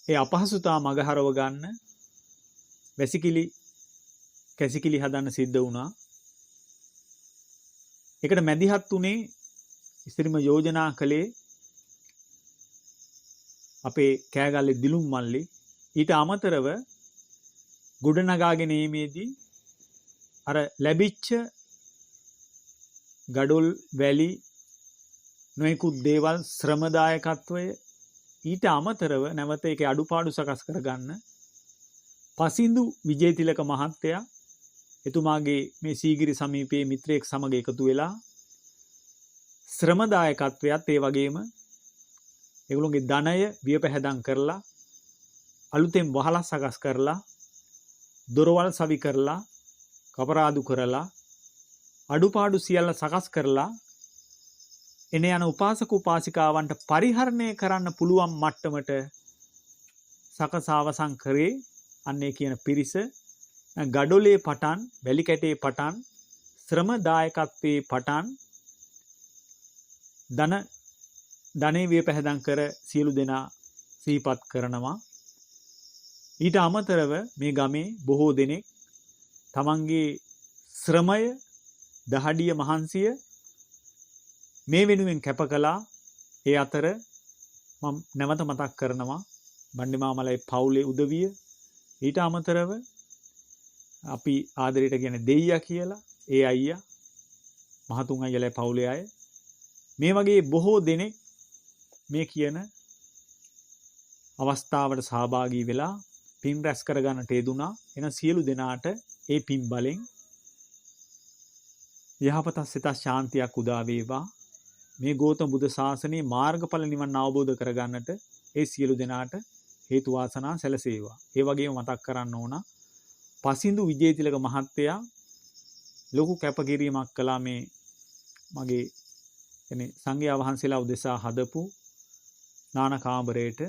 ඒ අපහසුතා මගහරව ගන්න වැසිකිලි කැසිකිලි හදන්න සිද්ධ වුණා. ඒකට මැදිහත් උනේ ඉස්තරිම යෝජනා කළේ අපේ කෑගල්ලේ දිලුම් මල්ලි ඊට අමතරව ගොඩනගා ගැනීමේදී අර ලැබිච්ච ගඩොල් වැලි නොයෙකුත් දේවල් ශ්‍රමදායකත්වය ඊට අමතරව නැවත ඒකේ අඩුපාඩු සකස් කරගන්න පසින්දු විජේතිලක මහත්තයා එතුමාගේ මේ සීගිරි සමීපයේ මිත්‍රයෙක් සමග එකතු වෙලා ශ්‍රමදායකත්වයත් ඒ වගේම ඒගොල්ලෝගේ ධනය වියපැහැදම් කරලා අලුතෙන් වහලා සකස් කරලා දොරවල් සවි කරලා කපරාදු කරලා අඩුපාඩු සියල්ල සකස් කරලා එන යන උපාසක උපාසිකාවන්ට පරිහරණය කරන්න පුළුවන් මට්ටමට සකසවසන් කරේ අන්නේ කියන පිරිස ගඩොලේ පටන් වැලි කැටේ පටන් ශ්‍රම දායකත්වයේ පටන් ධනේ වියපැහැදම් කර සියලු දෙනා සිහිපත් කරනවා. ඊට අමතරව මේ ගමේ බොහෝ දෙනෙක් තමන්ගේ ශ්‍රමය දහඩිය මහන්සිය මේ වෙනුවෙන් කැප කළා. ඒ අතර මම නැවත මතක් කරනවා බණ්ඩිමාමලයි පවුලේ උදවිය ඊට අමතරව අපි ආදරයට කියන දෙයියා කියලා ඒ අයියා මහතුන් අයියලයි පවුලේ අය මේ වගේ බොහෝ දෙනෙක් මේ කියන අවස්ථාවට සහභාගී වෙලා පින් රැස් කරගන්නට යෙදුනා. එන සියලු දෙනාට ඒ පින් බලෙන් යහපත සිත ශාන්තියක් උදා වේවා. මේ ගෞතම බුදු සාසනයේ මාර්ගඵල නිවන් අවබෝධ කරගන්නට ඒ සියලු දෙනාට හේතු වාසනා සැලසේවා. ඒ වගේම මතක් කරන්න ඕන පසින්දු විජේතිලක මහත්තයා ලොකු කැපකිරීමක් කළා මේ මගේ එනේ සංඝයා වහන්සේලා උදෙසා හදපු නාන කාමරයට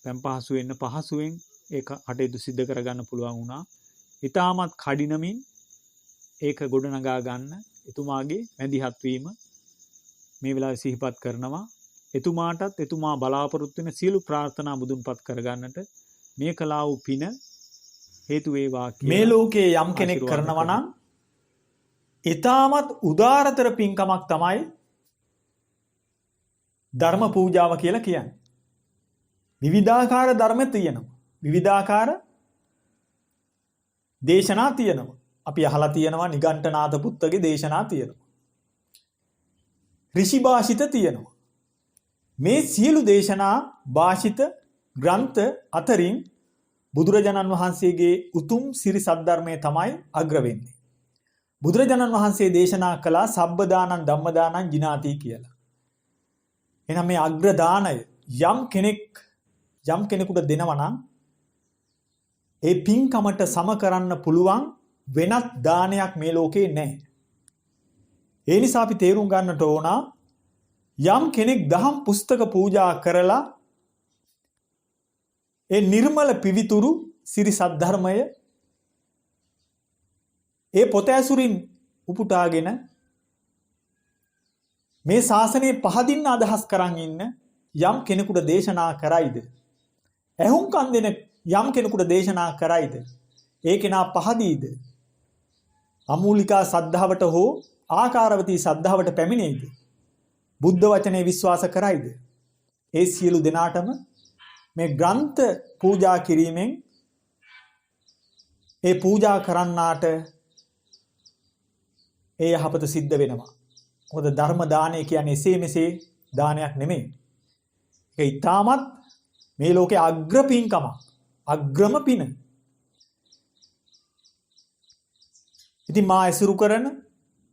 දැන් පහසුවෙන් ඒක කටයුතු සිද්ධ කරගන්න පුළුවන් වුණා. ඊටමත් කඩිනමින් ඒක ගොඩනගා ගන්න එතුමාගේ මැදිහත් වීම මේ වෙලාවේ සිහිපත් කරනවා. එතුමාටත් එතුමා බලාපොරොත්තු වෙන සියලු ප්‍රාර්ථනා මුදුන්පත් කරගන්නට මේ කලාව වූ පින හේතු වේවා කියලා මේ ලෝකයේ යම් කෙනෙක් කරනවා නම් ඊටමත් උදාරතර පින්කමක් තමයි ධර්ම පූජාව කියලා කියන්නේ. විවිධාකාර ධර්ම තියෙනවා. විවිධාකාර දේශනා තියෙනවා. අපි අහලා තියෙනවා නිගණ්ඨනාථ පුත්තගේ දේශනා තියෙනවා. ඍෂි භාෂිත තියෙනවා. මේ සියලු දේශනා භාෂිත ග්‍රන්ථ අතරින් බුදුරජාණන් වහන්සේගේ උතුම් සිරි සද්ධර්මයේ තමයි අග්‍ර වෙන්නේ. බුදුරජාණන් වහන්සේ දේශනා කළා සබ්බ දානං ධම්ම දානං ජිනාති කියලා. එහෙනම් මේ අග්‍ර දානය යම් කෙනෙකුට දෙනවා නම් ඒ පින්කමට සම කරන්න පුළුවන් වෙනත් දානයක් මේ ලෝකේ නැහැ. ඒ නිසා අපි තේරුම් ගන්නට ඕන යම් කෙනෙක් දහම් පුස්තක පූජා කරලා ඒ නිර්මල පිවිතුරු සිරි සද්ධර්මය ඒ පොත ඇසුරින් උපුටාගෙන මේ ශාසනය පහදින්න අදහස් කරන් ඉන්න යම් කෙනෙකුට දේශනා කරයිද? ඇහුම්කන් දෙන යම් කෙනෙකුට දේශනා කරයිද? ඒ කෙනා පහදීද? අමූලිකා සද්ධාවට හෝ ආකාරවතී සද්ධාවට පැමිණෙයිද? බුද්ධ වචනේ විශ්වාස කරයිද? ඒ සියලු දෙනාටම මේ ග්‍රන්ථ පූජා කිරීමෙන් ඒ පූජා කරන්නාට ඒ යහපත සිද්ධ වෙනවා. මොකද ධර්ම දානය කියන්නේ එසේ මෙසේ දානයක් නෙමෙයි. ඒක ඊටමත් මේ ලෝකේ අග්‍ර පින්කම, අග්‍රම පින. ඉතින් මා ඇසුරු කරන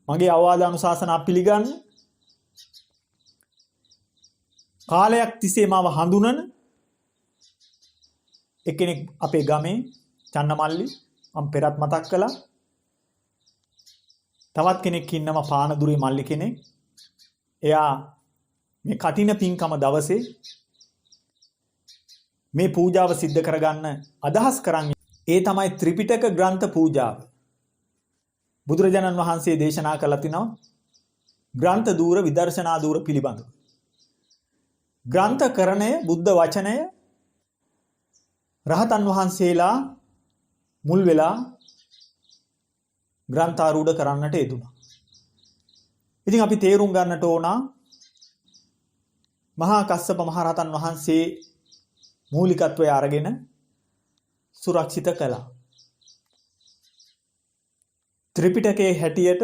මගේ අවවාද අනුශාසනා පිළිගන්න කාලයක් තිස්සේ මාව හඳුනන එක්කෙනෙක් අපේ ගමේ චන්නමල්ලි මම පෙරත් මතක් කළා. තවත් කෙනෙක් ඉන්නවා පානදුරේ මල්ලි කෙනෙක්. එයා මේ කටින පින්කම දවසේ මේ පූජාව සිද්ධ කරගන්න අදහස් කරන්නේ. ඒ තමයි ත්‍රිපිටක ග්‍රන්ථ පූජාව. බුදුරජාණන් වහන්සේ දේශනා කළා තිනවා ග්‍රන්ථ දූර විදර්ශනා දූර පිළිබඳව. ග්‍රන්ථකරණය බුද්ධ වචනය රහතන් වහන්සේලා මුල් වෙලා ග්‍රන්ථාරූඪ කරන්නට යෙදුණා. ඉතින් අපි තේරුම් ගන්නට ඕන මහා කස්සප මහ රහතන් වහන්සේ මූලිකත්වය අරගෙන සුරක්ෂිත කළා. ත්‍රිපිටකයේ හැටියට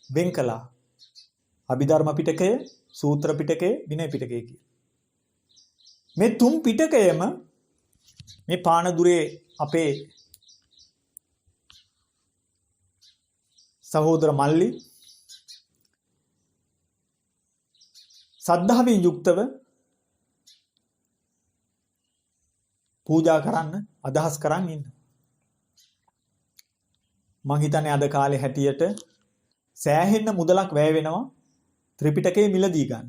වෙන් කළා. අභිධර්ම පිටකය, සූත්‍ර පිටකය, විනය පිටකය කියලා. මේ තුන් පිටකයම මේ පානදුරේ අපේ සහෝදර මල්ලි සද්ධාවෙන් යුක්තව පූජා කරන්න අදහස් කරන් ඉන්නවා. මං හිතන්නේ අද කාලේ හැටියට සෑහෙන්න මුදලක් වැය වෙනවා ත්‍රිපිටකය මිලදී ගන්න.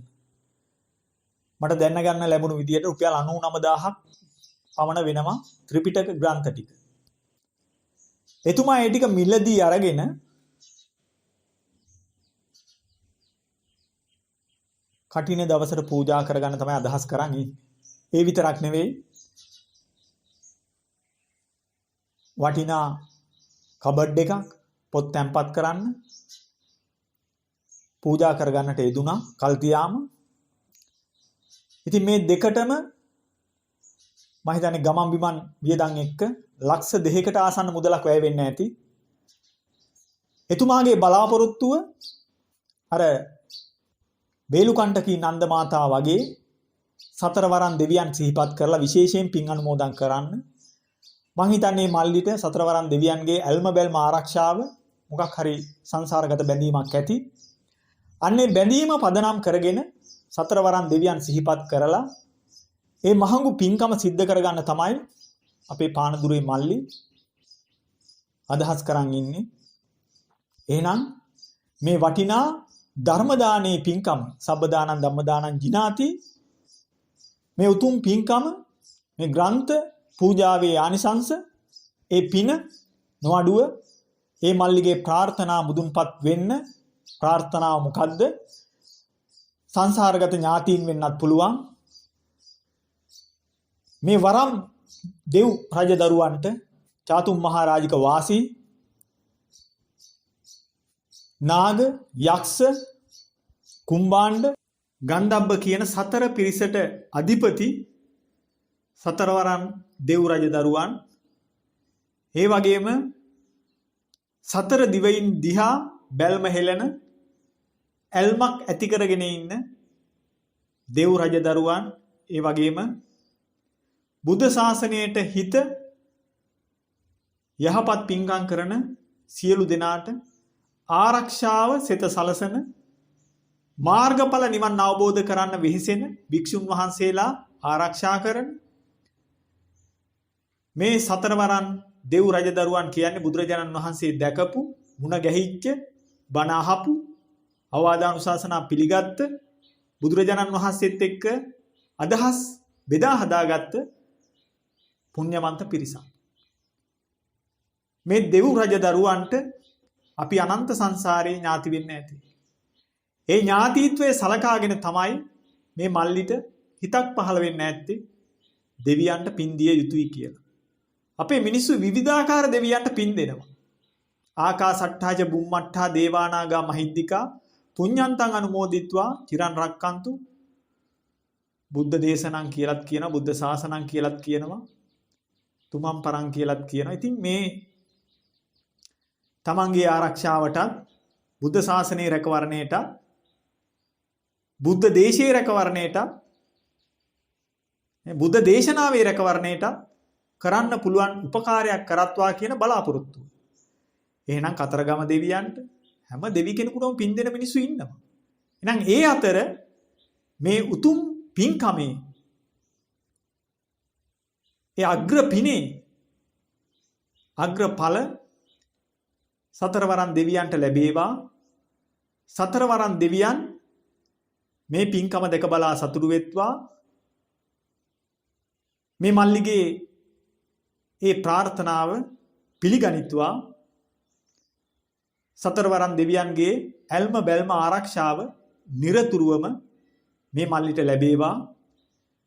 මට දැනගන්න ගන්න ලැබුණු විදියට රුපියල් 99000ක් පමණ වෙනවා ත්‍රිපිටක ග්‍රන්ථ ටික. එතුමා ඒ ටික මිලදී අරගෙන කටින දවසට පූජා කරගන්න තමයි අදහස් කරන් ඉන්නේ. ඒ විතරක් නෙවෙයි වටිනා කබඩ් එකක් පොත් තැන්පත් කරන්න පූජා කරගන්නට යෙදුනා කල්තියාම. ඉතින් මේ දෙකටම මම හිතන්නේ ගමන් බිමන් වියදම් එක්ක ලක්ෂ 2කට ආසන්න මුදලක් වැය වෙන්න ඇති. එතුමාගේ බලාපොරොත්තුව අර වේලුකණ්ඨකී නන්ද මාතා වගේ සතරවරන් දෙවියන් සිහිපත් කරලා විශේෂයෙන් පින් අනුමෝදන් කරන්න. මං හිතන්නේ මල්ලිට සතරවරන් දෙවියන්ගේ ඇල්ම බැල්ම ආරක්ෂාව මොකක් හරි සංසාරගත බැඳීමක් ඇති. අන්නේ බැඳීම පදනම් කරගෙන සතරවරන් දෙවියන් සිහිපත් කරලා ඒ මහඟු පින්කම සිද්ධ කරගන්න තමයි අපේ පානදුරේ මල්ලි අදහස් කරන් ඉන්නේ. එහෙනම් මේ වටිනා ධර්ම දානේ පින්කම සබ්බදානං ධම්මදානං ජිනාති මේ උතුම් පින්කම මේ ග්‍රන්ථ පූජාවේ ආනිසංස ඒ පින නොඅඩුව ඒ මල්ලිගේ ප්‍රාර්ථනා මුදුන්පත් වෙන්න ප්‍රාර්ථනාව මොකද්ද? සංසාරගත ඥාතීන් වෙන්නත් පුළුවන්. මේ වරම් දෙව් රජ දරුවන්ට චාතුම් මහරජික වාසී නාග යක්ෂ කුම්බාණ්ඩ ගන්ධබ්බ කියන සතර පිරිසට අධිපති සතරවරන් දෙව් රජ දරුවන් ඒ වගේම සතර දිවයින් දිහා බැල්ම හෙළන ඇල්මක් ඇති කරගෙන ඉන්න දෙව් රජ දරුවන් ඒ වගේම බුද්ධ ශාසනයට හිත යහපත් පින්කම් කරන සියලු දෙනාට ආරක්ෂාව සිත සලසන මාර්ගඵල නිවන් අවබෝධ කරන්න වෙහෙසෙන භික්ෂුන් වහන්සේලා ආරක්ෂා කරන මේ සතරවරන් දෙව් රජදරුවන් කියන්නේ බුදුරජාණන් වහන්සේ දැකපු මුණ ගැහිච්ච බණ අහපු අවවාදානුශාසනා පිළිගත්ත බුදුරජාණන් වහන්සේත් එක්ක අදහස් බෙදා හදාගත්ත පුණ්‍යවන්ත පිරිසක්. මේ දෙව් රජදරුවන්ට අපි අනන්ත සංසාරේ ඥාති වෙන්න ඇති. ඒ ඥාතිත්වයේ සලකාගෙන තමයි මේ මල්ලිට හිතක් පහළ වෙන්න ඇත්තේ දෙවියන්ට පින් දිය යුතුයි කියලා. අපේ මිනිස්සු විවිධාකාර දෙවියන්ට පින් දෙනවා. ආකාසට්ඨාජ බුම්මට්ඨා දේවානාගා මහිද්దికා පුඤ්ඤන්තං අනුමෝදිත්වා චිරන් රක්칸තු බුද්ධ දේශනං කියලාත් කියනවා බුද්ධ ශාසනං කියලාත් කියනවා තුමන් පරං කියලාත් කියනවා. ඉතින් මේ තමන්ගේ ආරක්ෂාවටත් බුද්ධ ශාසනයේ රැකවරණයට බුද්ධ දේශයේ රැකවරණයට බුද්ධ දේශනාවේ රැකවරණයට කරන්න පුළුවන් උපකාරයක් කරත්වා කියන බලාපොරොත්තුව. එහෙනම් කතරගම දෙවියන්ට හැම දෙවි කෙනෙකුටම පින් දෙන මිනිස්සු ඉන්නවා. එහෙනම් ඒ අතර මේ උතුම් පින්කමේ ඒ අග්‍ර පිනේ අග්‍ර ඵල සතරවරන් දෙවියන්ට ලැබේවා. සතරවරන් දෙවියන් මේ පින්කම දැක බලා සතුටු වෙත්වා. මේ මල්ලිගේ ඒ ප්‍රාර්ථනාව පිළිගනිත්වා. සතරවරන් දෙවියන්ගේ ඇල්ම බැල්ම ආරක්ෂාව නිරතුරුවම මේ මල්ලිට ලැබේවා.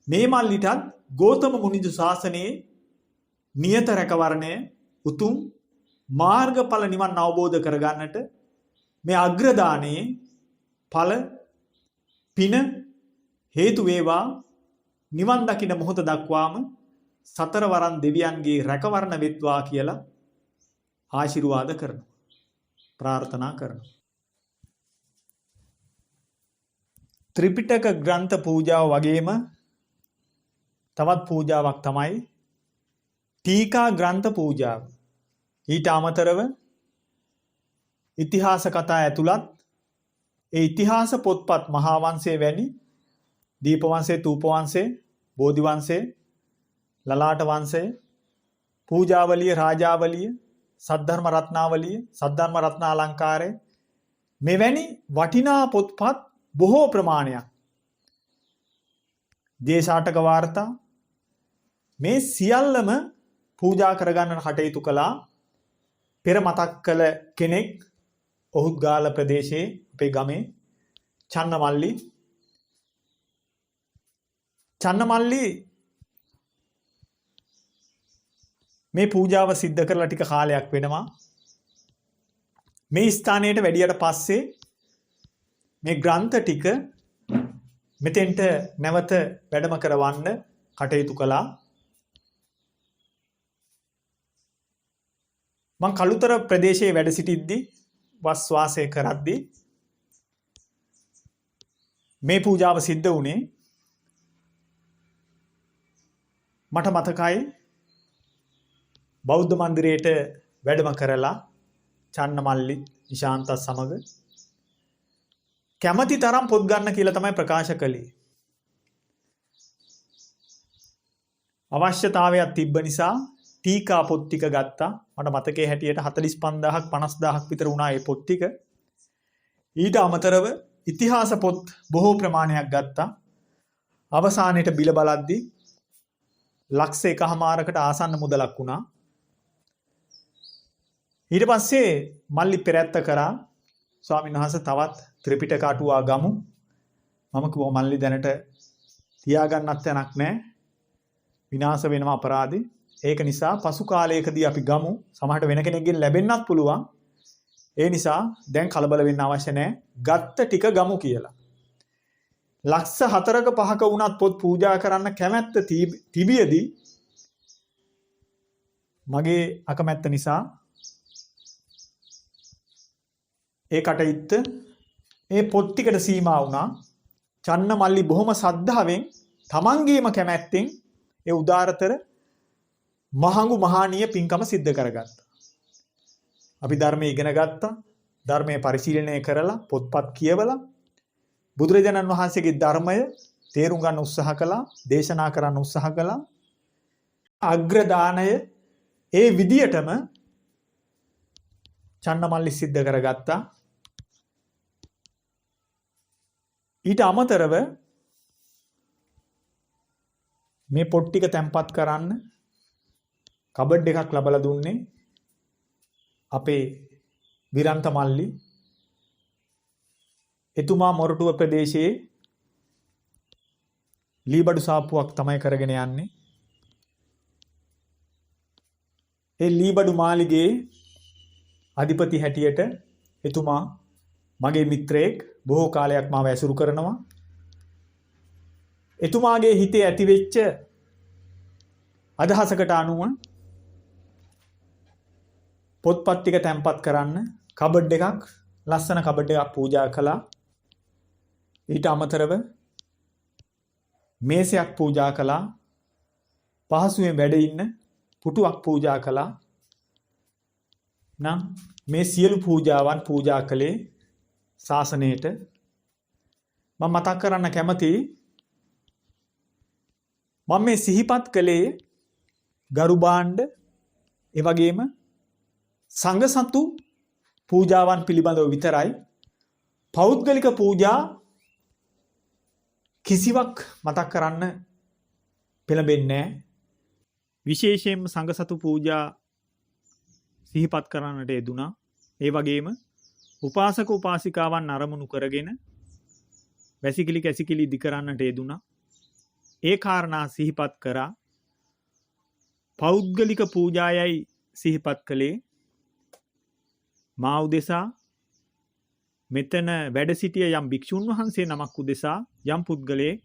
මේ මල්ලිටත් ගෞතම මුනිදු ශාසනයේ නියත රැකවරණය උතුම් මාර්ගඵල නිවන් අවබෝධ කරගන්නට මේ අග්‍රදානයේ ඵල පින හේතු වේවා. නිවන් දකින මොහොත දක්වාම සතර වරන් දෙවියන්ගේ රැකවරණ වෙත්වා කියලා ආශිර්වාද කරනවා. ප්‍රාර්ථනා කරනවා. ත්‍රිපිටක ග්‍රන්ථ පූජාව වගේම තවත් පූජාවක් තමයි ටීකා ග්‍රන්ථ පූජාව. ඊට අමතරව ඉතිහාස කතා ඇතුළත් ඒ ඉතිහාස පොත්පත් මහා වංශයේ වැනි දීප වංශයේ, තූප වංශයේ, බෝධි වංශයේ, ලලාට වංශයේ, පූජාවලිය, රාජාවලිය, සද්ධර්ම රත්නාවලිය, සද්ධර්ම රත්නාලංකාරය මෙවැනි වටිනා පොත්පත් බොහෝ ප්‍රමාණයක්, දේශාටක වාර්තා මේ සියල්ලම පූජා කරගන්නට කටයුතු කළා. පෙර මතක් කළ කෙනෙක් ඔහුග්ගාල ප්‍රදේශයේ අපේ ගමේ චන්නමල්ලි. චන්නමල්ලි මේ පූජාව සිද්ධ කරලා ටික කාලයක් වෙනවා. මේ ස්ථානයට වැඩියට පස්සේ මේ ග්‍රන්ථ ටික මෙතෙන්ට නැවත වැඩම කරවන්න කටයුතු කළා. මං කළුතර ප්‍රදේශයේ වැඩ සිටිද්දී වස් වාසය කරද්දී මේ පූජාව සිද්ධ වුණේ. මට මතකයි බෞද්ධ මන්දිරයට වැඩම කරලා චන්නමල්ලි නිශාන්තත් සමග කැමති තරම් පොත් ගන්න කියලා තමයි ප්‍රකාශ කළේ. අවශ්‍යතාවයක් තිබ්බ නිසා ටීකා පොත් ටික ගත්තා. මට මතකයේ හැටියට 45000ක් 50000ක් විතර වුණා මේ පොත් ටික. ඊට අමතරව ඉතිහාස පොත් බොහෝ ප්‍රමාණයක් ගත්තා. අවසානයේට බිල බලද්දී ලක්ෂ 1.5කට ආසන්න මුදලක් වුණා. ඊට පස්සේ මල්ලි පෙරැත්ත කරා ස්වාමීන් වහන්සේ තවත් ත්‍රිපිටක අටුවා ගමු. මම කිව්වා මල්ලි දැනට තියාගන්නත් තැනක් නැහැ. විනාශ වෙනවා අපරාධේ. ඒක නිසා පසු කාලයකදී අපි ගමු. සමහරට වෙන කෙනෙක්ගෙන් ලැබෙන්නත් පුළුවන්. ඒ නිසා දැන් කලබල වෙන්න අවශ්‍ය නැහැ. ගත්ත ටික ගමු කියලා. ලක්ෂ 4ක 5ක වුණත් පොත් පූජා කරන්න කැමැත්ත තිබියදී මගේ අකමැත්ත නිසා ඒ කටයුත්ත ඒ පොත් ටිකට සීමා වුණා. චන්නමල්ලි බොහොම සද්ධාවෙන් තමන්ගේම කැමැත්තෙන් ඒ උදාරතර මහඟු මහානීය පින්කම සිද්ධ කරගත්තා. අපි ධර්මය ඉගෙන ගත්තා. ධර්මය පරිශීලනය කරලා පොත්පත් කියවලා බුදුරජාණන් වහන්සේගේ ධර්මය තේරුම් ගන්න උත්සාහ කළා. දේශනා කරන්න උත්සාහ කළා. අග්‍රදානය ඒ විදියටම චන්නමල්ලි සිද්ධ කරගත්තා. ඊට අමතරව මේ පොත් ටික තැම්පත් කරන්න කබඩ් එකක් ලබලා දුන්නේ අපේ විරන්ත මල්ලි. එතුමා මොරටුව ප්‍රදේශයේ ලීබඩු සාප්පුවක් තමයි කරගෙන යන්නේ. ඒ ලීබඩු මාලිගයේ අධිපති හැටියට එතුමා මගේ මිත්‍රයෙක් බොහෝ කාලයක් මාව ඇසුරු කරනවා. එතුමාගේ හිතේ ඇතිවෙච්ච අදහසකට අනුව පොත්පත් ටික තැම්පත් කරන්න කබඩ් එකක්, ලස්සන කබඩ් එකක් පූජා කළා. ඊට අමතරව මේසයක් පූජා කළා. පහසුවෙන් වැඩ ඉන්න පුටුවක් පූජා කළා. නම් මේ සියලු පූජාවන් පූජා කළේ ශාසනයට. මම මතක් කරන්න කැමතියි මම මේ සිහිපත් කළේ ගරු භාණ්ඩ ඒ වගේම සංඝ සතු පූජාවන් පිළිබඳව විතරයි. පෞද්ගලික පූජා කිසිවක් මතක් කරන්න පෙළඹෙන්නේ නැහැ. විශේෂයෙන්ම සංඝ සතු පූජා සිහිපත් කරන්නට යෙදුණා. ඒ වගේම උපාසක උපාසිකාවන් අරමුණු කරගෙන වැසිකිලි කැසිකිලි ඉදි කරන්නට යෙදුණා. ඒ කාරණා සිහිපත් කරා. පෞද්ගලික පූජායයි සිහිපත් කළේ මා උදෙසා මෙතන වැඩ සිටිය යම් භික්ෂුන් වහන්සේ නමක් උදෙසා යම් පුද්ගලයෙක්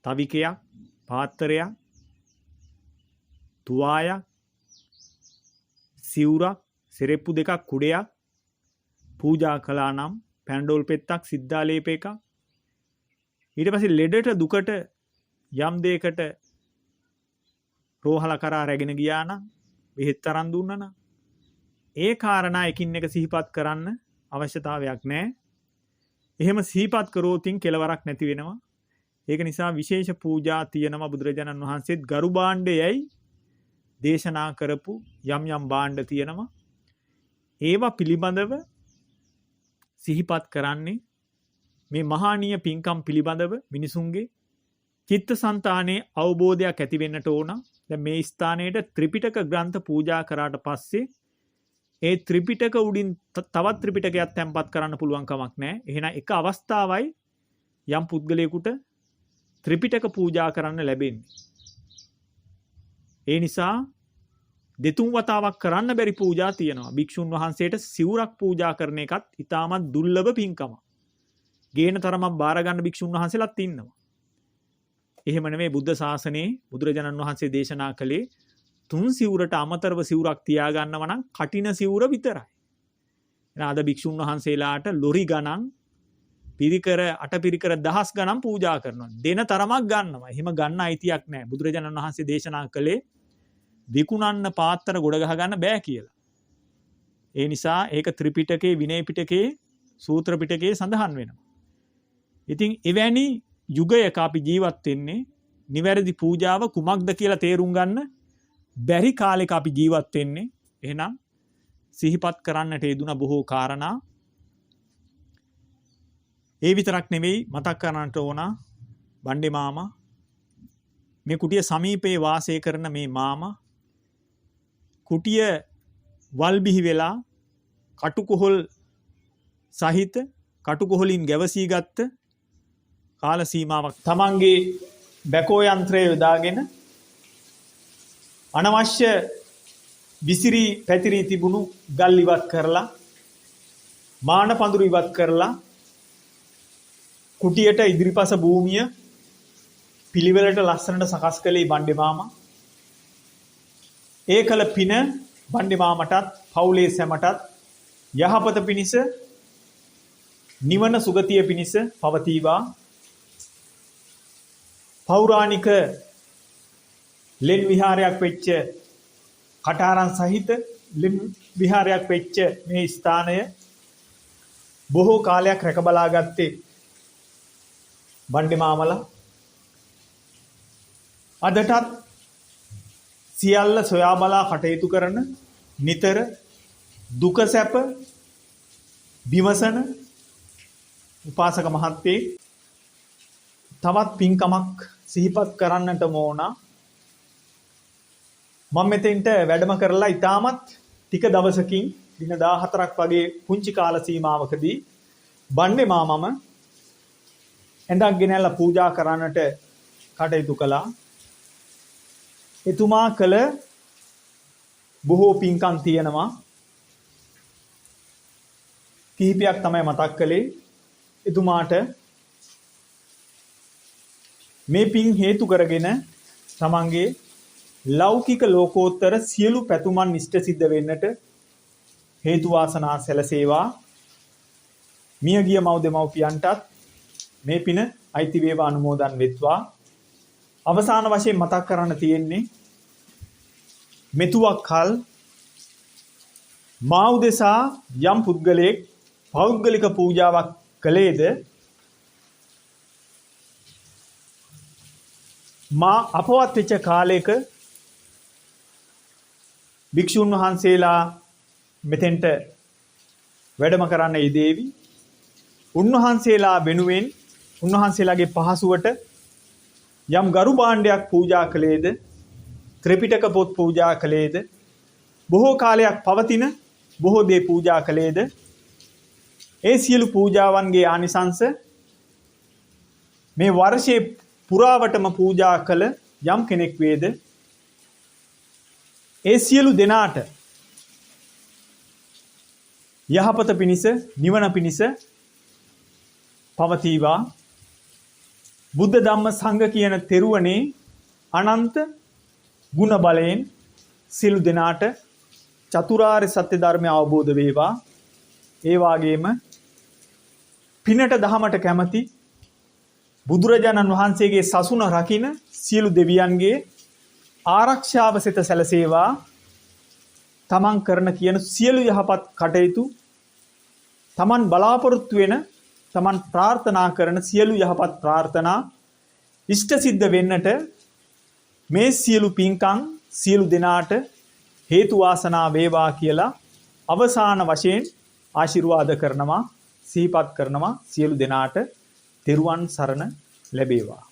තවිකයක්, පාත්‍රයක්, තුවායක්, සිවුරක්, සෙරෙප්පු දෙකක්, කුඩයක් පූජා කළා නම් පැන්ඩෝල් පෙත්තක්, සිද්ධාලේප එකක්. ඊට පස්සේ ලෙඩට දුකට යම් දෙයකට රෝහල කරා රැගෙන ගියා නම්, බෙහෙත් අරන් දුන්නා නම් ඒ කාරණා එකින් එක සිහිපත් කරන්න අවශ්‍යතාවයක් නැහැ. එහෙම සිහිපත් කරෝතින් කෙලවරක් නැති වෙනවා. ඒක නිසා විශේෂ පූජා තියෙනවා. බුදුරජාණන් වහන්සේත් ගරු භාණ්ඩයයි දේශනා කරපු යම් යම් භාණ්ඩ තියෙනවා. ඒවා පිළිබඳව සිහිපත් කරන්නේ මේ මහානීය පින්කම් පිළිබඳව මිනිසුන්ගේ චිත්තසංතානයේ අවබෝධයක් ඇති වෙන්නට ඕන. දැන් මේ ස්ථානයේට ත්‍රිපිටක ග්‍රන්ථ පූජා කරාට පස්සේ ඒ ත්‍රිපිටක උඩින් තවත් ත්‍රිපිටකයක් තැන්පත් කරන්න පුළුවන් කමක් නැහැ. එහෙනම් එක අවස්ථාවයි යම් පුද්ගලයෙකුට ත්‍රිපිටක පූජා කරන්න ලැබෙන්නේ. ඒ නිසා දෙතුන් වතාවක් කරන්න බැරි පූජා තියෙනවා. භික්ෂුන් වහන්සේට සිවුරක් පූජා කරන එකත් ඉතාමත් දුර්ලභ පින්කමක්. ගේන තරමක් බාර ගන්න භික්ෂුන් වහන්සේලාත් ඉන්නවා. එහෙම නෙමෙයි බුද්ධ ශාසනයේ බුදුරජාණන් වහන්සේ දේශනා කළේ තුන් සිවුරට අමතරව සිවුරක් තියාගන්නව නම් කටින සිවුර විතරයි. එහෙනම් අද භික්ෂුන් වහන්සේලාට ලොරි ගණන් පිරිකර අටපිරිකර දහස් ගණන් පූජා කරනවා. දෙන තරමක් ගන්නවා. එහෙම ගන්න අයිතියක් නැහැ. බුදුරජාණන් වහන්සේ දේශනා කළේ විකුණන්න පාත්‍ර ගොඩ ගහ ගන්න බෑ කියලා. ඒ නිසා ඒක ත්‍රිපිටකේ, විනය පිටකේ, සූත්‍ර පිටකේ සඳහන් වෙනවා. ඉතින් එවැනි යුගයක අපි ජීවත් වෙන්නේ නිවැරදි පූජාව කුමක්ද කියලා තේරුම් ගන්න බැරි කාලෙක අපි ජීවත් වෙන්නේ. එහෙනම් සිහිපත් කරන්නට යෙදුන බොහෝ කාරණා. ඒ විතරක් නෙවෙයි මතක් කරන්නට ඕන බණ්ඩේ මාමා, මේ කුටිය සමීපයේ වාසය කරන මේ මාමා කුටිය වල්බිහි වෙලා කටුකොහල් සහිත කටුකොහලින් ගැවසී ගත්ත කාල සීමාවක් තමන්ගේ බැකෝ යන්ත්‍රය යොදාගෙන අනවශ්‍ය විසිරි පැතිරී තිබුණු ගල් ඉවත් කරලා, මාන පඳුරු ඉවත් කරලා කුටියට ඉදිරිපස භූමිය පිළිවෙලට ලස්සනට සකස් කළේ බණ්ඩේ මාමා. ඒ කළ පින බණ්ඩේ මාමටත් පවුලේ සැමටත් යහපත පිණිස, නිවන සුගතිය පිණිස පවතිවා. පෞරාණික ලෙන් විහාරයක් වෙච්ච, කටාරම් සහිත ලෙන් විහාරයක් වෙච්ච මේ ස්ථානය බොහෝ කාලයක් රැක බලා ගත්තේ බණ්ඩේ මාමලා. අදටත් සියල්ල සොයා බලා කටයුතු කරන, නිතර දුක සැප විමසන උපාසක මහත්තයෙක්. තවත් පින්කමක් සිහිපත් කරන්නට ඕන. මම මෙතෙන්ට වැඩම කරලා ඉතාමත් ටික දවසකින් දින 14ක් වගේ පුංචි කාල සීමාවකදී බණ්ඩේ මාමම ඇඳක් ගෙනල්ලා පූජා කරන්නට කටයුතු කළා. එතුමා කළ බොහෝ පින්කම් තියෙනවා. කිහිපයක් තමයි මතක් කළේ. එතුමාට මේ පින් හේතු කරගෙන තමන්ගේ ලෞකික ලෝකෝත්තර සියලු පැතුමන් ඉෂ්ට සිද්ධ වෙන්නට හේතු වාසනා සැලසේවා. මියගිය මව් දෙමව්පියන්ටත් මේ පින අයිති වේවා, අනුමෝදන් වෙත්වා. අවසාන වශයෙන් මතක් කරන්න තියෙන්නේ මෙතුවක් කල් මා උදෙසා යම් පුද්ගලයෙක් පෞද්ගලික පූජාවක් කළේද මා අපවත් වෙච්ච කාලයක භික්ෂුන් වහන්සේලා මෙතෙන්ට වැඩම කරන්න යෙදේවි. උන්වහන්සේලා වෙනුවෙන් උන්වහන්සේලාගේ පහසුවට යම් ගරු භාණ්ඩයක් පූජා කළේද, ත්‍රිපිටක පොත් පූජා කළේද, බොහෝ කාලයක් පවතින බොහෝ දේ පූජා කළේද, ඒ සියලු පූජාවන්ගේ ආනිසංස මේ වර්ෂයේ පුරාවටම පූජා කළ යම් කෙනෙක් වේද, ඒ සියලු දෙනාට යහපත පිණිස, නිවන පිණිස පවතිවා. බුද්ධ ධම්ම සංඝ කියන තෙරුවනේ අනන්ත ගුණ බලයෙන් සියලු දෙනාට චතුරාර්ය සත්‍ය ධර්මය අවබෝධ වේවා. ඒ වගේම පිනට දහමට කැමති බුදුරජාණන් වහන්සේගේ සසුන රකින්න සියලු දෙවියන්ගේ ආරක්ෂාව සිත සැලසේවා. තමන් කරන කියන සියලු යහපත් කටයුතු තමන් බලාපොරොත්තු වෙන තමන් ප්‍රාර්ථනා කරන සියලු යහපත් ප්‍රාර්ථනා ඉෂ්ට සිද්ධ වෙන්නට මේ සියලු පින්කම් සියලු දෙනාට හේතු වාසනා වේවා කියලා අවසාන වශයෙන් ආශිර්වාද කරනවා, සිහිපත් කරනවා. සියලු දෙනාට තෙරුවන් සරණ ලැබේවා.